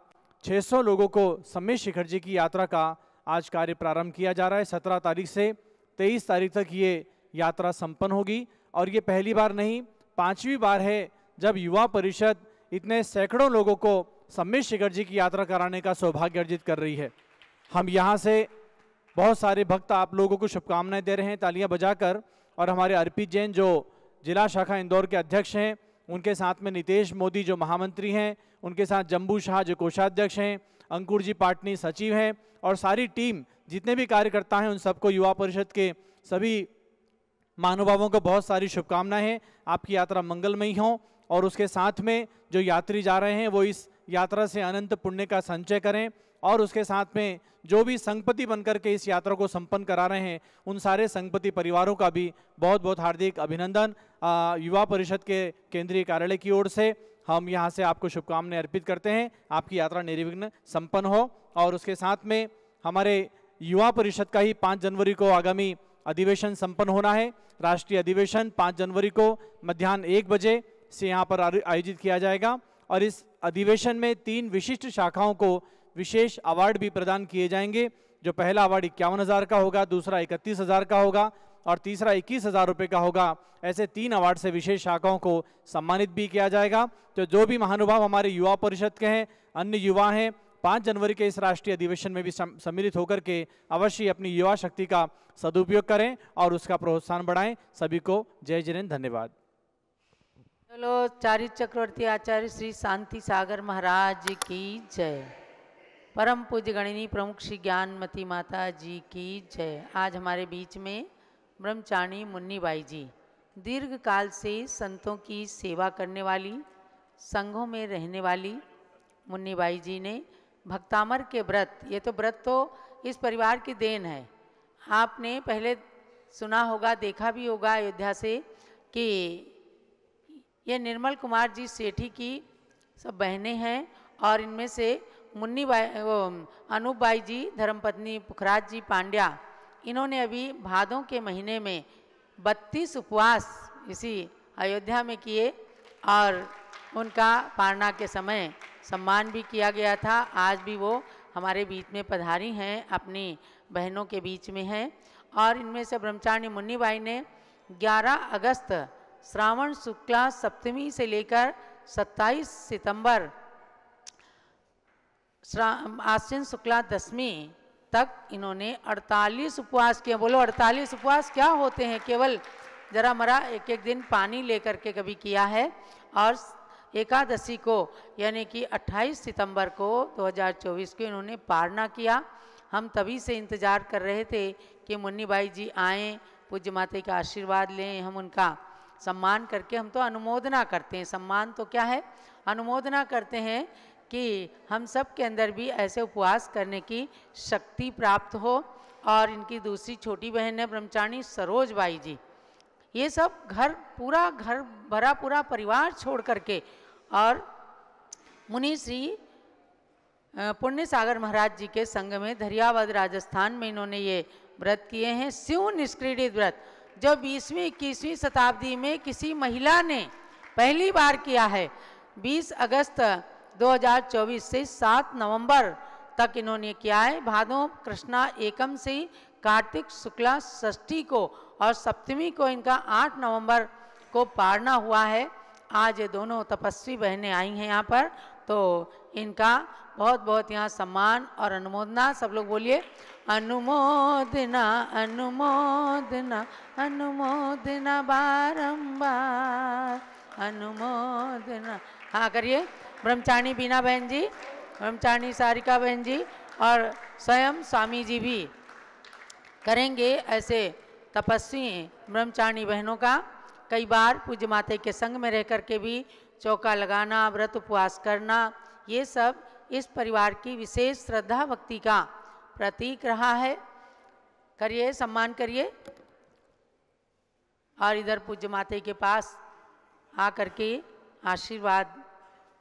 600 लोगों को सम्मेद शिखर जी की यात्रा का आज कार्य प्रारंभ किया जा रहा है। 17 तारीख से 23 तारीख तक ये यात्रा संपन्न होगी, और ये पहली बार नहीं, 5वीं बार है जब युवा परिषद इतने सैकड़ों लोगों को सम्मेद शिखर जी की यात्रा कराने का सौभाग्य अर्जित कर रही है। हम यहाँ से बहुत सारे भक्त आप लोगों को शुभकामनाएं दे रहे हैं तालियां बजाकर, और हमारे अर्पित जैन जो जिला शाखा इंदौर के अध्यक्ष हैं, उनके साथ में नितेश मोदी जो महामंत्री हैं, उनके साथ जम्बू शाह जो कोषाध्यक्ष हैं, अंकुर जी पाटनी सचिव हैं, और सारी टीम जितने भी कार्यकर्ता हैं उन सबको युवा परिषद के सभी महानुभावों को बहुत सारी शुभकामनाएं हैं। आपकी यात्रा मंगलमयी हो, और उसके साथ में जो यात्री जा रहे हैं वो इस यात्रा से अनंत पुण्य का संचय करें, और उसके साथ में जो भी संघपति बनकर के इस यात्रा को संपन्न करा रहे हैं उन सारे संघपति परिवारों का भी बहुत बहुत हार्दिक अभिनंदन। युवा परिषद के केंद्रीय कार्यालय की ओर से हम यहाँ से आपको शुभकामनाएं अर्पित करते हैं। आपकी यात्रा निर्विघ्न संपन्न हो, और उसके साथ में हमारे युवा परिषद का ही 5 जनवरी को आगामी अधिवेशन संपन्न होना है। राष्ट्रीय अधिवेशन 5 जनवरी को मध्याह्न 1 बजे से यहाँ पर आयोजित किया जाएगा, और इस अधिवेशन में 3 विशिष्ट शाखाओं को विशेष अवार्ड भी प्रदान किए जाएंगे। जो पहला अवार्ड 51,000 का होगा, दूसरा 31,000 का होगा, और तीसरा 21,000 रुपये का होगा। ऐसे 3 अवार्ड से विशेष शाखाओं को सम्मानित भी किया जाएगा। तो जो भी महानुभाव हमारे युवा परिषद के हैं, अन्य युवा हैं, 5 जनवरी के इस राष्ट्रीय अधिवेशन में भी सम्मिलित होकर के अवश्य अपनी युवा शक्ति का सदुपयोग करें और उसका प्रोत्साहन बढ़ाएं। सभी को जय जिनेन्द्र, धन्यवाद। चलो, चारित्र चक्रवर्ती आचार्य श्री शांति सागर महाराज की जय। परम पूज्य गणिनी प्रमुख श्री ज्ञानमती माता जी की जय। आज हमारे बीच में ब्रह्मचारिणी मुन्नीबाई जी, दीर्घ काल से संतों की सेवा करने वाली, संघों में रहने वाली, मुन्नीबाई जी ने भक्तामर के व्रत, ये तो व्रत तो इस परिवार की देन है। आपने पहले सुना होगा, देखा भी होगा अयोध्या से कि ये निर्मल कुमार जी सेठी की सब बहनें हैं और इनमें से मुन्नीबाई अनूप बाई जी धर्मपत्नी पुखराज जी पांड्या, इन्होंने अभी भादों के महीने में 32 उपवास इसी अयोध्या में किए और उनका पारना के समय सम्मान भी किया गया था। आज भी वो हमारे बीच में पधारी हैं, अपनी बहनों के बीच में हैं। और इनमें से ब्रह्मचारिणी मुन्नीबाई ने 11 अगस्त श्रावण शुक्ला सप्तमी से लेकर 27 सितंबर आश्विन शुक्ला दशमी तक इन्होंने 48 उपवास किए। बोलो 48 उपवास क्या होते हैं? केवल जरा मरा एक एक दिन पानी लेकर के कभी किया है। और एकादशी को यानी कि 28 सितंबर को 2024 को इन्होंने पारना किया। हम तभी से इंतज़ार कर रहे थे कि मुन्नीबाई जी आएँ, पूज्य माता का आशीर्वाद लें, हम उनका सम्मान करके, हम तो अनुमोदना करते हैं, सम्मान तो क्या है, अनुमोदना करते हैं कि हम सब के अंदर भी ऐसे उपवास करने की शक्ति प्राप्त हो। और इनकी दूसरी छोटी बहन है ब्रह्मचारिणी सरोज बाई जी, ये सब पूरा घर भरा पूरा परिवार छोड़ करके और मुनि श्री पुण्य सागर महाराज जी के संग में धरियावद राजस्थान में इन्होंने ये व्रत किए हैं। शिव निष्क्रीडित व्रत जो 20वीं 21वीं शताब्दी में किसी महिला ने पहली बार किया है। 20 अगस्त 2024 से 7 नवंबर तक इन्होंने किया है। भादों कृष्णा एकम से कार्तिक शुक्ला षष्ठी को और सप्तमी को इनका 8 नवंबर को पारना हुआ है। आज ये दोनों तपस्वी बहनें आई हैं यहाँ पर, तो इनका बहुत बहुत यहाँ सम्मान और अनुमोदना। सब लोग बोलिए अनुमोदना अनुमोदना अनुमोदना बारंबार अनुमोदना। हाँ करिए, ब्रह्मचारिणी बीना बहन जी, ब्रह्मचारिणी सारिका बहन जी और स्वयं स्वामी जी भी करेंगे ऐसे तपस्वी ब्रह्मचारिणी बहनों का। कई बार पूज्य माता के संग में रह कर के भी चौका लगाना, व्रत उपवास करना, ये सब इस परिवार की विशेष श्रद्धा भक्ति का प्रतीक रहा है। करिए, सम्मान करिए। और इधर पूज्य माता के पास आकर के आशीर्वाद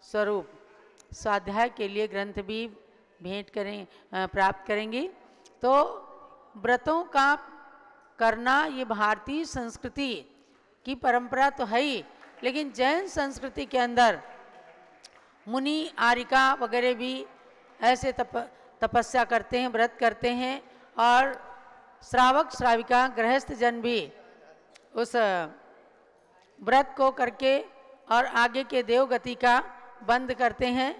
स्वरूप स्वाध्याय के लिए ग्रंथ भी भेंट करें, प्राप्त करेंगी। तो व्रतों का करना ये भारतीय संस्कृति की परंपरा तो है ही, लेकिन जैन संस्कृति के अंदर मुनि आरिका वगैरह भी ऐसे तपस्या करते हैं, व्रत करते हैं। और श्रावक श्राविका गृहस्थ जन भी उस व्रत को करके और आगे के देवगति का बंद करते हैं।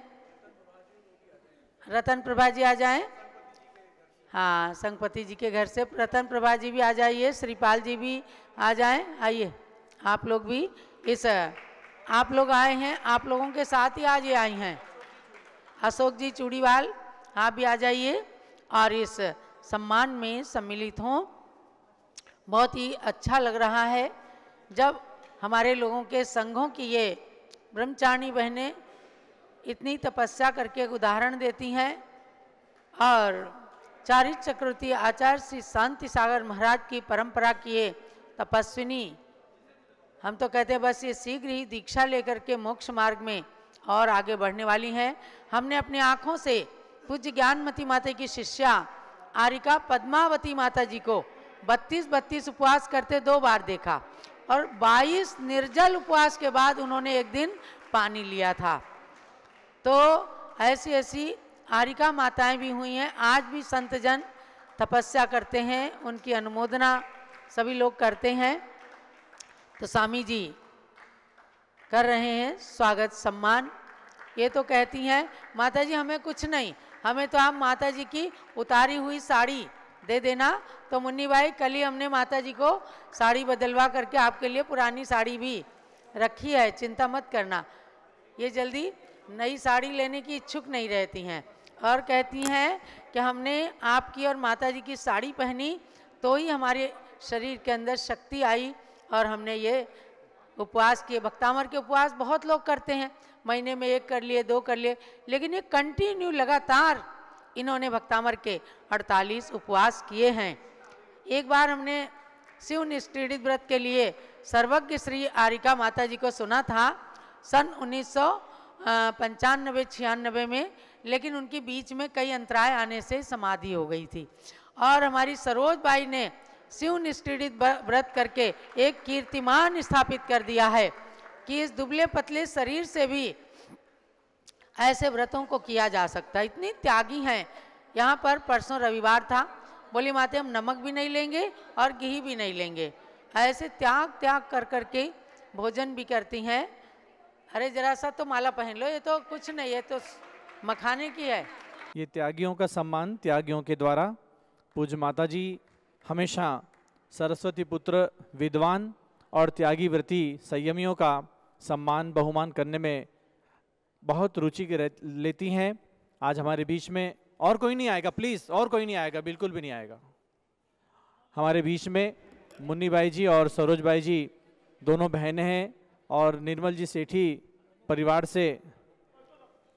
रतन प्रभा जी आ जाएं। हाँ, संगपति जी के घर से रतन प्रभा जी भी आ जाइए, श्रीपाल जी भी आ जाएं। आइए आप लोग भी, इस आप लोग आए हैं, आप लोगों के साथ ही आज ये आई हैं। अशोक जी चूड़ीवाल, आप भी आ जाइए और इस सम्मान में सम्मिलित हों। बहुत ही अच्छा लग रहा है जब हमारे लोगों के संघों की ये ब्रह्मचारिणी बहनें इतनी तपस्या करके एक उदाहरण देती हैं। और चारित चक्रवर्ती आचार्य श्री शांति सागर महाराज की परंपरा की ये तपस्विनी, हम तो कहते हैं बस ये शीघ्र ही दीक्षा लेकर के मोक्ष मार्ग में और आगे बढ़ने वाली हैं। हमने अपनी आँखों से पूज्य ज्ञानमती माता की शिष्या आरिका पद्मावती माता जी को 32 उपवास करते 2 बार देखा और 22 निर्जल उपवास के बाद उन्होंने एक दिन पानी लिया था। तो ऐसी ऐसी आरिका माताएं भी हुई हैं। आज भी संतजन तपस्या करते हैं, उनकी अनुमोदना सभी लोग करते हैं। तो स्वामी जी कर रहे हैं स्वागत सम्मान। ये तो कहती हैं माता जी हमें कुछ नहीं, हमें तो आप माता जी की उतारी हुई साड़ी दे देना। तो मुन्नी भाई कल ही हमने माता जी को साड़ी बदलवा करके आपके लिए पुरानी साड़ी भी रखी है, चिंता मत करना। ये जल्दी नई साड़ी लेने की इच्छुक नहीं रहती हैं और कहती हैं कि हमने आपकी और माता जी की साड़ी पहनी तो ही हमारे शरीर के अंदर शक्ति आई और हमने ये उपवास किए। भक्तामर के उपवास बहुत लोग करते हैं, महीने में 1 कर लिए, 2 कर लिए, लेकिन ये कंटिन्यू लगातार इन्होंने भक्तामर के 48 उपवास किए हैं। एक बार हमने शिव निष्ठित व्रत के लिए सर्वज्ञ श्री आरिका माता जी को सुना था सन 1995-96 में, लेकिन उनके बीच में कई अंतराय आने से समाधि हो गई थी। और हमारी सरोज बाई ने शिव निष्ठित व्रत करके एक कीर्तिमान स्थापित कर दिया है कि इस दुबले पतले शरीर से भी ऐसे व्रतों को किया जा सकता है। इतनी त्यागी हैं। यहाँ पर परसों रविवार था, बोली माते हम नमक भी नहीं लेंगे और घी भी नहीं लेंगे, ऐसे त्याग कर करके भोजन भी करती हैं। अरे जरा सा तो माला पहन लो, ये तो कुछ नहीं है, तो मखाने की है। ये त्यागियों का सम्मान त्यागियों के द्वारा। पूज्य माता जी हमेशा सरस्वती पुत्र विद्वान और त्यागी व्रती संयमियों का सम्मान बहुमान करने में बहुत रुचि लेती हैं। आज हमारे बीच में और कोई नहीं आएगा, प्लीज़, और कोई नहीं आएगा, बिल्कुल भी नहीं आएगा। हमारे बीच में मुन्नी बाई जी और सरोज बाई जी दोनों बहनें हैं और निर्मल जी सेठी परिवार से,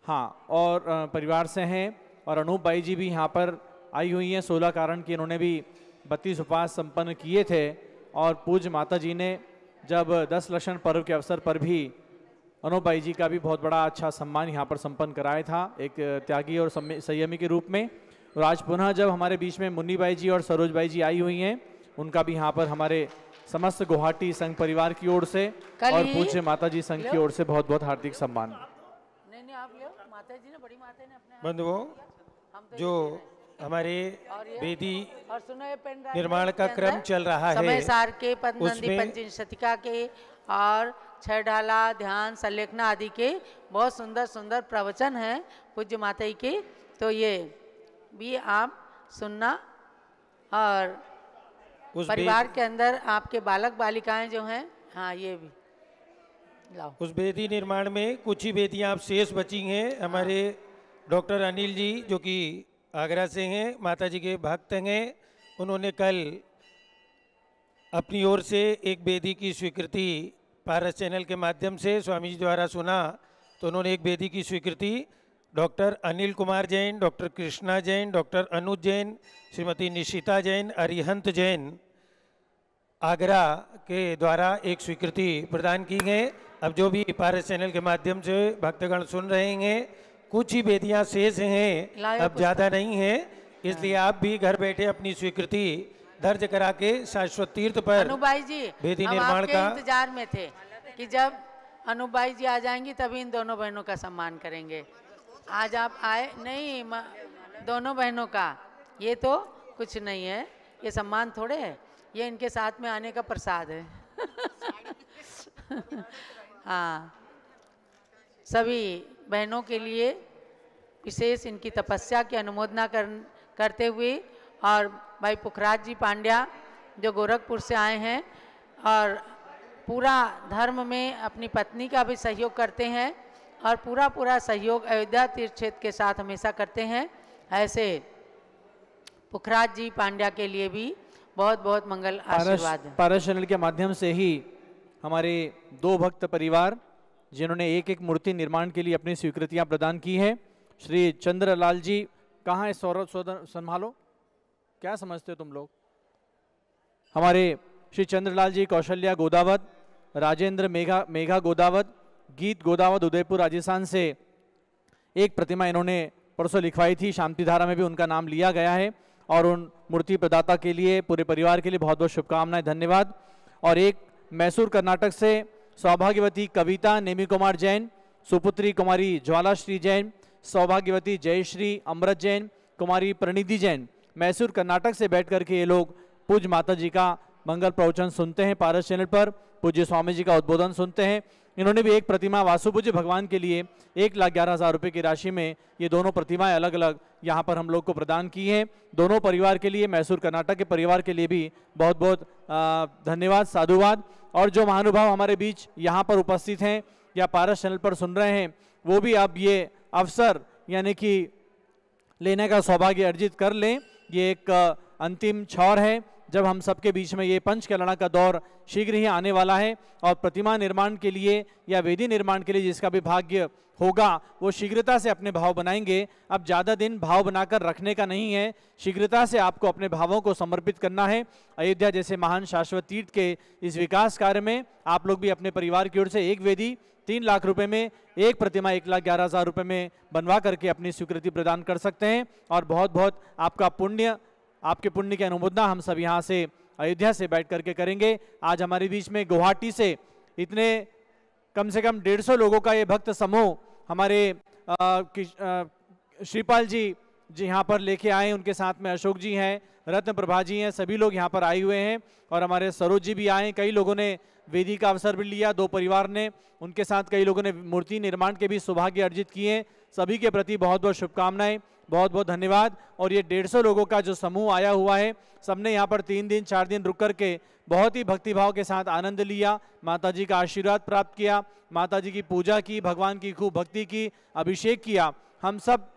हाँ, और परिवार से हैं, और अनूप बाई जी भी यहाँ पर आई हुई हैं 16 कारण कि इन्होंने भी 32 उपवास संपन्न किए थे। और पूज्य माता जी ने जब 10 लक्षण पर्व के अवसर पर भी अनूप बाई जी का भी बहुत बड़ा अच्छा सम्मान यहाँ पर संपन्न कराया था एक त्यागी और संयमी के रूप में। और आज पुनः जब हमारे बीच में मुन्नी बाई जी और सरोज बाई जी आई हुई हैं, उनका भी यहाँ पर हमारे समस्त गुवाहाटी संघ परिवार की ओर से और पूज्य माता जी संघ की ओर से बहुत बहुत हार्दिक सम्मान। नहीं आप लो, माता जी ने, बड़ी माता ने अपने बंधुओं, जो हमारे वेदी निर्माण का क्रम चल रहा है, समय सार के पद्मनंदी पंचम शतिका के और छह ढाला ध्यान संलेखना आदि के बहुत सुंदर सुंदर प्रवचन हैं पूज्य माता जी के, तो ये भी आप सुनना। और परिवार के अंदर आपके बालक बालिकाएं जो हैं, हाँ ये भी लाओ। उस वेदी निर्माण में कुछ ही वेदियां आप शेष बची हैं। हमारे डॉक्टर अनिल जी जो कि आगरा से हैं, माता जी के भक्त हैं, उन्होंने कल अपनी ओर से एक वेदी की स्वीकृति पारस चैनल के माध्यम से स्वामी जी द्वारा सुना, तो उन्होंने एक वेदी की स्वीकृति doctor Anil Kumar Jain, doctor Krishna Jain, doctor Anuj Jain, Shrimati Nishita Jain, Arihant Jain Agra के द्वारा एक स्वीकृति प्रदान की गई। अब जो भी पारस चैनल के माध्यम से भक्तगण सुन रहे हैं, कुछ ही वेदियां शेष हैं, अब ज़्यादा नहीं है, इसलिए आप भी घर बैठे अपनी स्वीकृति दर्ज करा के शाश्वत तीर्थ पर अनुबाई जी वेदी निर्माण का इंतजार में थे कि जब अनुबाई जी आ जाएंगी तभी इन दोनों बहनों का सम्मान करेंगे। आज आप आए नहीं, दोनों बहनों का ये तो कुछ नहीं है, ये सम्मान थोड़े है, ये इनके साथ में आने का प्रसाद है। हाँ, सभी बहनों के लिए विशेष इनकी तपस्या की अनुमोदना करते हुए, और भाई पुखराज जी पांड्या जो गोरखपुर से आए हैं और पूरा धर्म में अपनी पत्नी का भी सहयोग करते हैं और पूरा सहयोग अयोध्या तीर्थ क्षेत्र के साथ हमेशा करते हैं, ऐसे पुखराज जी पांड्या के लिए भी बहुत बहुत मंगल आशीर्वाद। पारस चैनल के माध्यम से ही हमारे 2 भक्त परिवार जिन्होंने एक एक मूर्ति निर्माण के लिए अपनी स्वीकृतियां प्रदान की हैं, श्री चंद्रलाल जी, कहाँ है सौरभ सोदन, संभालो, क्या समझते हो तुम लोग? हमारे श्री चंद्रलाल जी कौशल्या गोदावत, राजेंद्र मेघा गोदावत, गीत गोदावत उदयपुर राजस्थान से एक प्रतिमा इन्होंने परसों लिखवाई थी, शांति धारा में भी उनका नाम लिया गया है, और उन मूर्ति प्रदाता के लिए पूरे परिवार के लिए बहुत बहुत शुभकामनाएं, धन्यवाद। और एक मैसूर कर्नाटक से सौभाग्यवती कविता नेमी कुमार जैन, सुपुत्री कुमारी ज्वालाश्री जैन, सौभाग्यवती जयश्री अमृत जैन, कुमारी प्रणिधि जैन, मैसूर कर्नाटक से बैठ करके ये लोग पूज्य माता जी का मंगल प्रवचन सुनते हैं, पारस चैनल पर पूज्य स्वामी जी का उद्बोधन सुनते हैं। इन्होंने भी एक प्रतिमा वासुपूज्य भगवान के लिए 1,11,000 रुपये की राशि में ये दोनों प्रतिमाएं अलग अलग यहाँ पर हम लोग को प्रदान की हैं। दोनों परिवार के लिए, मैसूर कर्नाटक के परिवार के लिए भी बहुत बहुत धन्यवाद, साधुवाद। और जो महानुभाव हमारे बीच यहाँ पर उपस्थित हैं या पारस चैनल पर सुन रहे हैं, वो भी अब ये अवसर यानी कि लेने का सौभाग्य अर्जित कर लें। ये एक अंतिम छौर है जब हम सबके बीच में ये पंचकलना का दौर शीघ्र ही आने वाला है और प्रतिमा निर्माण के लिए या वेदी निर्माण के लिए जिसका भी भाग्य होगा वो शीघ्रता से अपने भाव बनाएंगे। अब ज़्यादा दिन भाव बनाकर रखने का नहीं है, शीघ्रता से आपको अपने भावों को समर्पित करना है। अयोध्या जैसे महान शाश्वत तीर्थ के इस विकास कार्य में आप लोग भी अपने परिवार की ओर से एक वेदी 3 लाख रुपए में, एक प्रतिमा 1,11,000 रुपए में बनवा करके अपनी स्वीकृति प्रदान कर सकते हैं। और बहुत बहुत आपका पुण्य, आपके पुण्य की अनुमोदना हम सब यहाँ से अयोध्या से बैठ करके करेंगे। आज हमारे बीच में गुवाहाटी से इतने कम से कम 150 लोगों का ये भक्त समूह हमारे श्रीपाल जी यहाँ पर लेके आए, उनके साथ में अशोक जी हैं, रत्न प्रभा जी हैं, सभी लोग यहाँ पर आए हुए हैं और हमारे सरोज जी भी आए। कई लोगों ने वेदी का अवसर भी लिया, 2 परिवार ने, उनके साथ कई लोगों ने मूर्ति निर्माण के भी सौभाग्य अर्जित किए। सभी के प्रति बहुत बहुत शुभकामनाएं, बहुत बहुत धन्यवाद। और ये 150 लोगों का जो समूह आया हुआ है, सबने यहाँ पर 3 दिन 4 दिन रुक करके बहुत ही भक्तिभाव के साथ आनंद लिया, माता जी का आशीर्वाद प्राप्त किया, माता जी की पूजा की, भगवान की खूब भक्ति की, अभिषेक किया हम सब,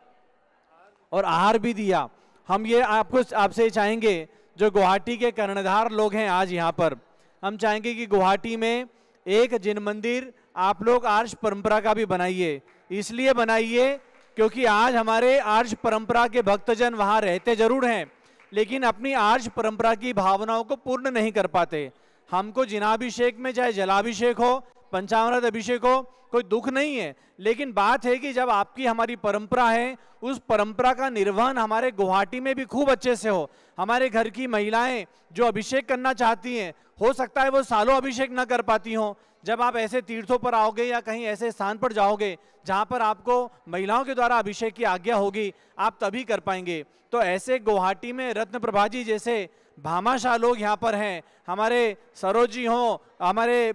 और आहार भी दिया। हम ये आपसे चाहेंगे, जो गुवाहाटी के कर्णधार लोग हैं आज यहाँ पर, हम चाहेंगे कि गुवाहाटी में एक जिन मंदिर आप लोग आर्ष परंपरा का भी बनाइए। इसलिए बनाइए क्योंकि आज हमारे आर्ष परंपरा के भक्तजन वहाँ रहते जरूर हैं, लेकिन अपनी आर्ष परंपरा की भावनाओं को पूर्ण नहीं कर पाते। हमको जिनाभिषेक में चाहे जलाभिषेक हो, पंचामृत अभिषेक हो, कोई दुख नहीं है, लेकिन बात है कि जब आपकी हमारी परंपरा है, उस परंपरा का निर्वहन हमारे गुवाहाटी में भी खूब अच्छे से हो। हमारे घर की महिलाएं जो अभिषेक करना चाहती हैं, हो सकता है वो सालों अभिषेक न कर पाती हों। जब आप ऐसे तीर्थों पर आओगे या कहीं ऐसे स्थान पर जाओगे जहां पर आपको महिलाओं के द्वारा अभिषेक की आज्ञा होगी, आप तभी कर पाएंगे। तो ऐसे गुवाहाटी में रत्न प्रभा जी जैसे भामाशाह लोग यहाँ पर हैं, हमारे सरोज जी हों, हमारे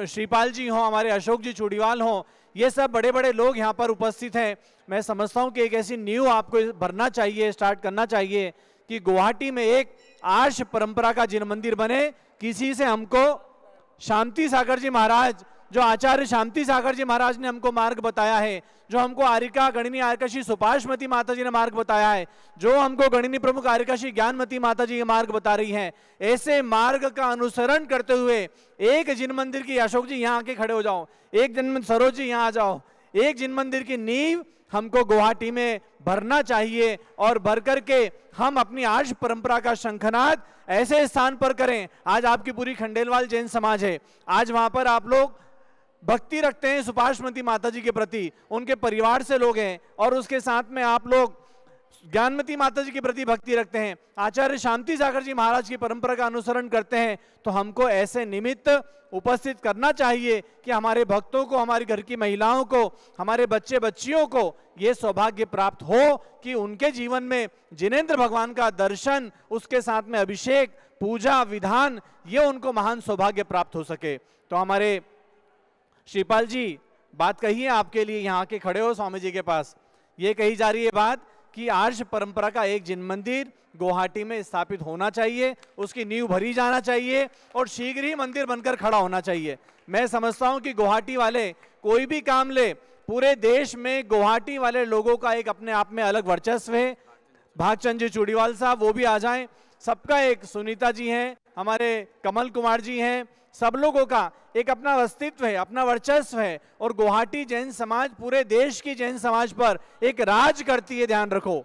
श्रीपाल जी हों, हमारे अशोक जी चूड़ीवाल हों, ये सब बड़े बड़े लोग यहाँ पर उपस्थित हैं। मैं समझता हूँ कि एक ऐसी नींव आपको भरना चाहिए, स्टार्ट करना चाहिए कि गुवाहाटी में एक आर्ष परंपरा का जिन मंदिर बने। किसी से हमको शांति सागर जी महाराज, जो आचार्य शांति सागर जी महाराज ने हमको मार्ग बताया है, जो हमको आरिका गणिनी आरिकाशी सुपाशमती माता जी ने मार्ग बताया है, जो हमको गणिनी प्रमुख आरिकाशी ज्ञानमती माता जी ये मार्ग बता रही हैं, ऐसे मार्ग का अनुसरण करते हुए एक जिन मंदिर की, अशोक जी यहाँ आके खड़े हो जाओ, एक जिन सरोज जी यहाँ आ जाओ, एक जिन मंदिर की नींव हमको गुवाहाटी में भरना चाहिए और भर करके हम अपनी आर्ष परंपरा का शंखनाद ऐसे स्थान पर करें। आज आपकी पूरी खंडेलवाल जैन समाज है, आज वहां पर आप लोग भक्ति रखते हैं सुपाशमती माता जी के प्रति, उनके परिवार से लोग हैं, और उसके साथ में आप लोग ज्ञानमती माता जी के प्रति भक्ति रखते हैं, आचार्य शांति सागर जी महाराज की परंपरा का अनुसरण करते हैं। तो हमको ऐसे निमित्त उपस्थित करना चाहिए कि हमारे भक्तों को, हमारे घर की महिलाओं को, हमारे बच्चे बच्चियों को ये सौभाग्य प्राप्त हो कि उनके जीवन में जिनेंद्र भगवान का दर्शन, उसके साथ में अभिषेक, पूजा विधान, ये उनको महान सौभाग्य प्राप्त हो सके। तो हमारे श्रीपाल जी बात कही है आपके लिए, यहाँ के खड़े हो स्वामी जी के पास, ये कही जा रही है बात कि आर्ष परंपरा का एक जिन मंदिर गुवाहाटी में स्थापित होना चाहिए, उसकी नींव भरी जाना चाहिए और शीघ्र ही मंदिर बनकर खड़ा होना चाहिए। मैं समझता हूं कि गुवाहाटी वाले कोई भी काम ले, पूरे देश में गुवाहाटी वाले लोगों का एक अपने आप में अलग वर्चस्व है। भागचंद जी चूड़ीवाल साहब वो भी आ जाएं, सबका एक, सुनीता जी हैं, हमारे कमल कुमार जी हैं, सब लोगों का एक अपना अस्तित्व है, अपना वर्चस्व है, और गुवाहाटी जैन समाज पूरे देश की जैन समाज पर एक राज करती है। ध्यान रखो,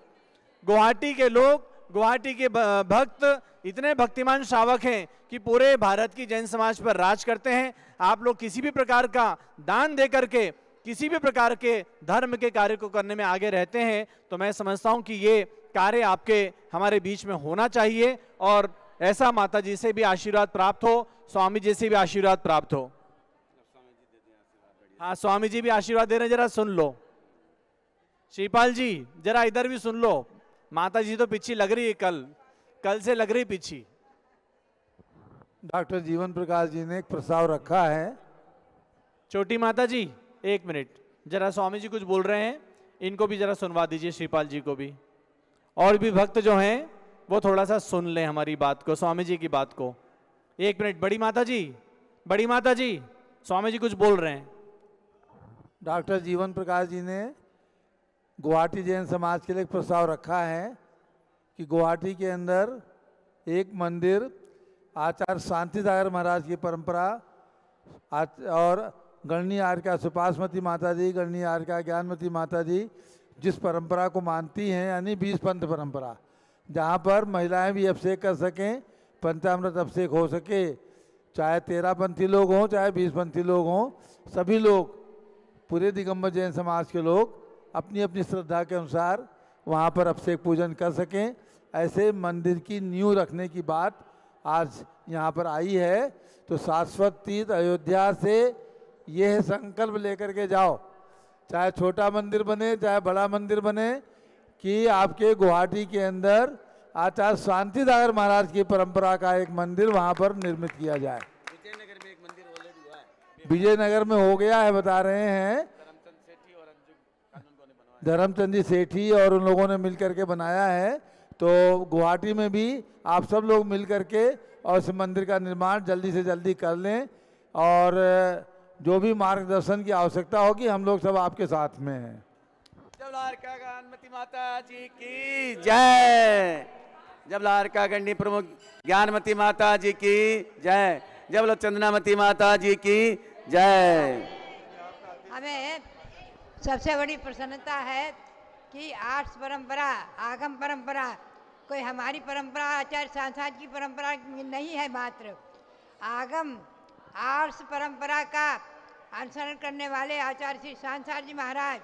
गुवाहाटी के लोग, गुवाहाटी के भक्त इतने भक्तिमान श्रावक हैं कि पूरे भारत की जैन समाज पर राज करते हैं। आप लोग किसी भी प्रकार का दान दे करके किसी भी प्रकार के धर्म के कार्य को करने में आगे रहते हैं, तो मैं समझता हूं कि ये कार्य आपके हमारे बीच में होना चाहिए और ऐसा माता जी से भी आशीर्वाद प्राप्त हो, स्वामी जी से भी आशीर्वाद प्राप्त हो। हाँ, स्वामी जी भी आशीर्वाद दे रहे हैं, जरा सुन लो। श्रीपाल जी जरा इधर भी सुन लो, माता जी तो पीछे लग रही है, कल से लग रही पीछे। डॉक्टर जीवन प्रकाश जी ने एक प्रस्ताव रखा है। छोटी माता जी 1 मिनट, जरा स्वामी जी कुछ बोल रहे हैं, इनको भी जरा सुनवा दीजिए, श्रीपाल जी को भी, और भी भक्त जो हैं वो थोड़ा सा सुन लें हमारी बात को, स्वामी जी की बात को। 1 मिनट, बड़ी माता जी, स्वामी जी कुछ बोल रहे हैं। डॉक्टर जीवन प्रकाश जी ने गुवाहाटी जैन समाज के लिए एक प्रस्ताव रखा है कि गुवाहाटी के अंदर एक मंदिर आचार्य शांति सागर महाराज की परंपरा और गणनी आर्का सुपासमती माता जी, गणनी आर्का ज्ञानमती माता जी जिस परंपरा को मानती हैं, यानी 20 पंथ परंपरा, जहाँ पर महिलाएं भी अभिषेक कर सकें, पंचामृत अभिषेक हो सके, चाहे 13 पंथी लोग हों चाहे 20 पंथी लोग हों, सभी लोग पूरे दिगंबर जैन समाज के लोग अपनी अपनी श्रद्धा के अनुसार वहाँ पर अभिषेक पूजन कर सकें। ऐसे मंदिर की नींव रखने की बात आज यहाँ पर आई है। तो शाश्वत तीर्थ अयोध्या से यह संकल्प लेकर के जाओ, चाहे छोटा मंदिर बने चाहे बड़ा मंदिर बने, कि आपके गुवाहाटी के अंदर आचार्य शांति सागर महाराज की परंपरा का एक मंदिर वहाँ पर निर्मित किया जाए। विजयनगर में एक मंदिर ऑलरेडी हुआ है, विजयनगर में हो गया है बता रहे हैं, धर्मचंद जी सेठी और उन लोगों ने मिल करके बनाया है। तो गुवाहाटी में भी आप सब लोग मिल करके और इस मंदिर का निर्माण जल्दी से जल्दी कर लें, और जो भी मार्गदर्शन की आवश्यकता होगी हम लोग सब आपके साथ में हैं। जब लारका ज्ञानमती माता जी की जय, जब लारका गंडी प्रमुख ज्ञानमती माता जी की जय, जब चंदनामती माता जी की जय। हमें सबसे बड़ी प्रसन्नता है कि आर्ष परंपरा, आगम परंपरा, कोई हमारी परंपरा आचार्य सांसार की परंपरा नहीं है, मात्र आगम आर्ष परंपरा का अनुसरण करने वाले आचार्य श्री सांसार जी महाराज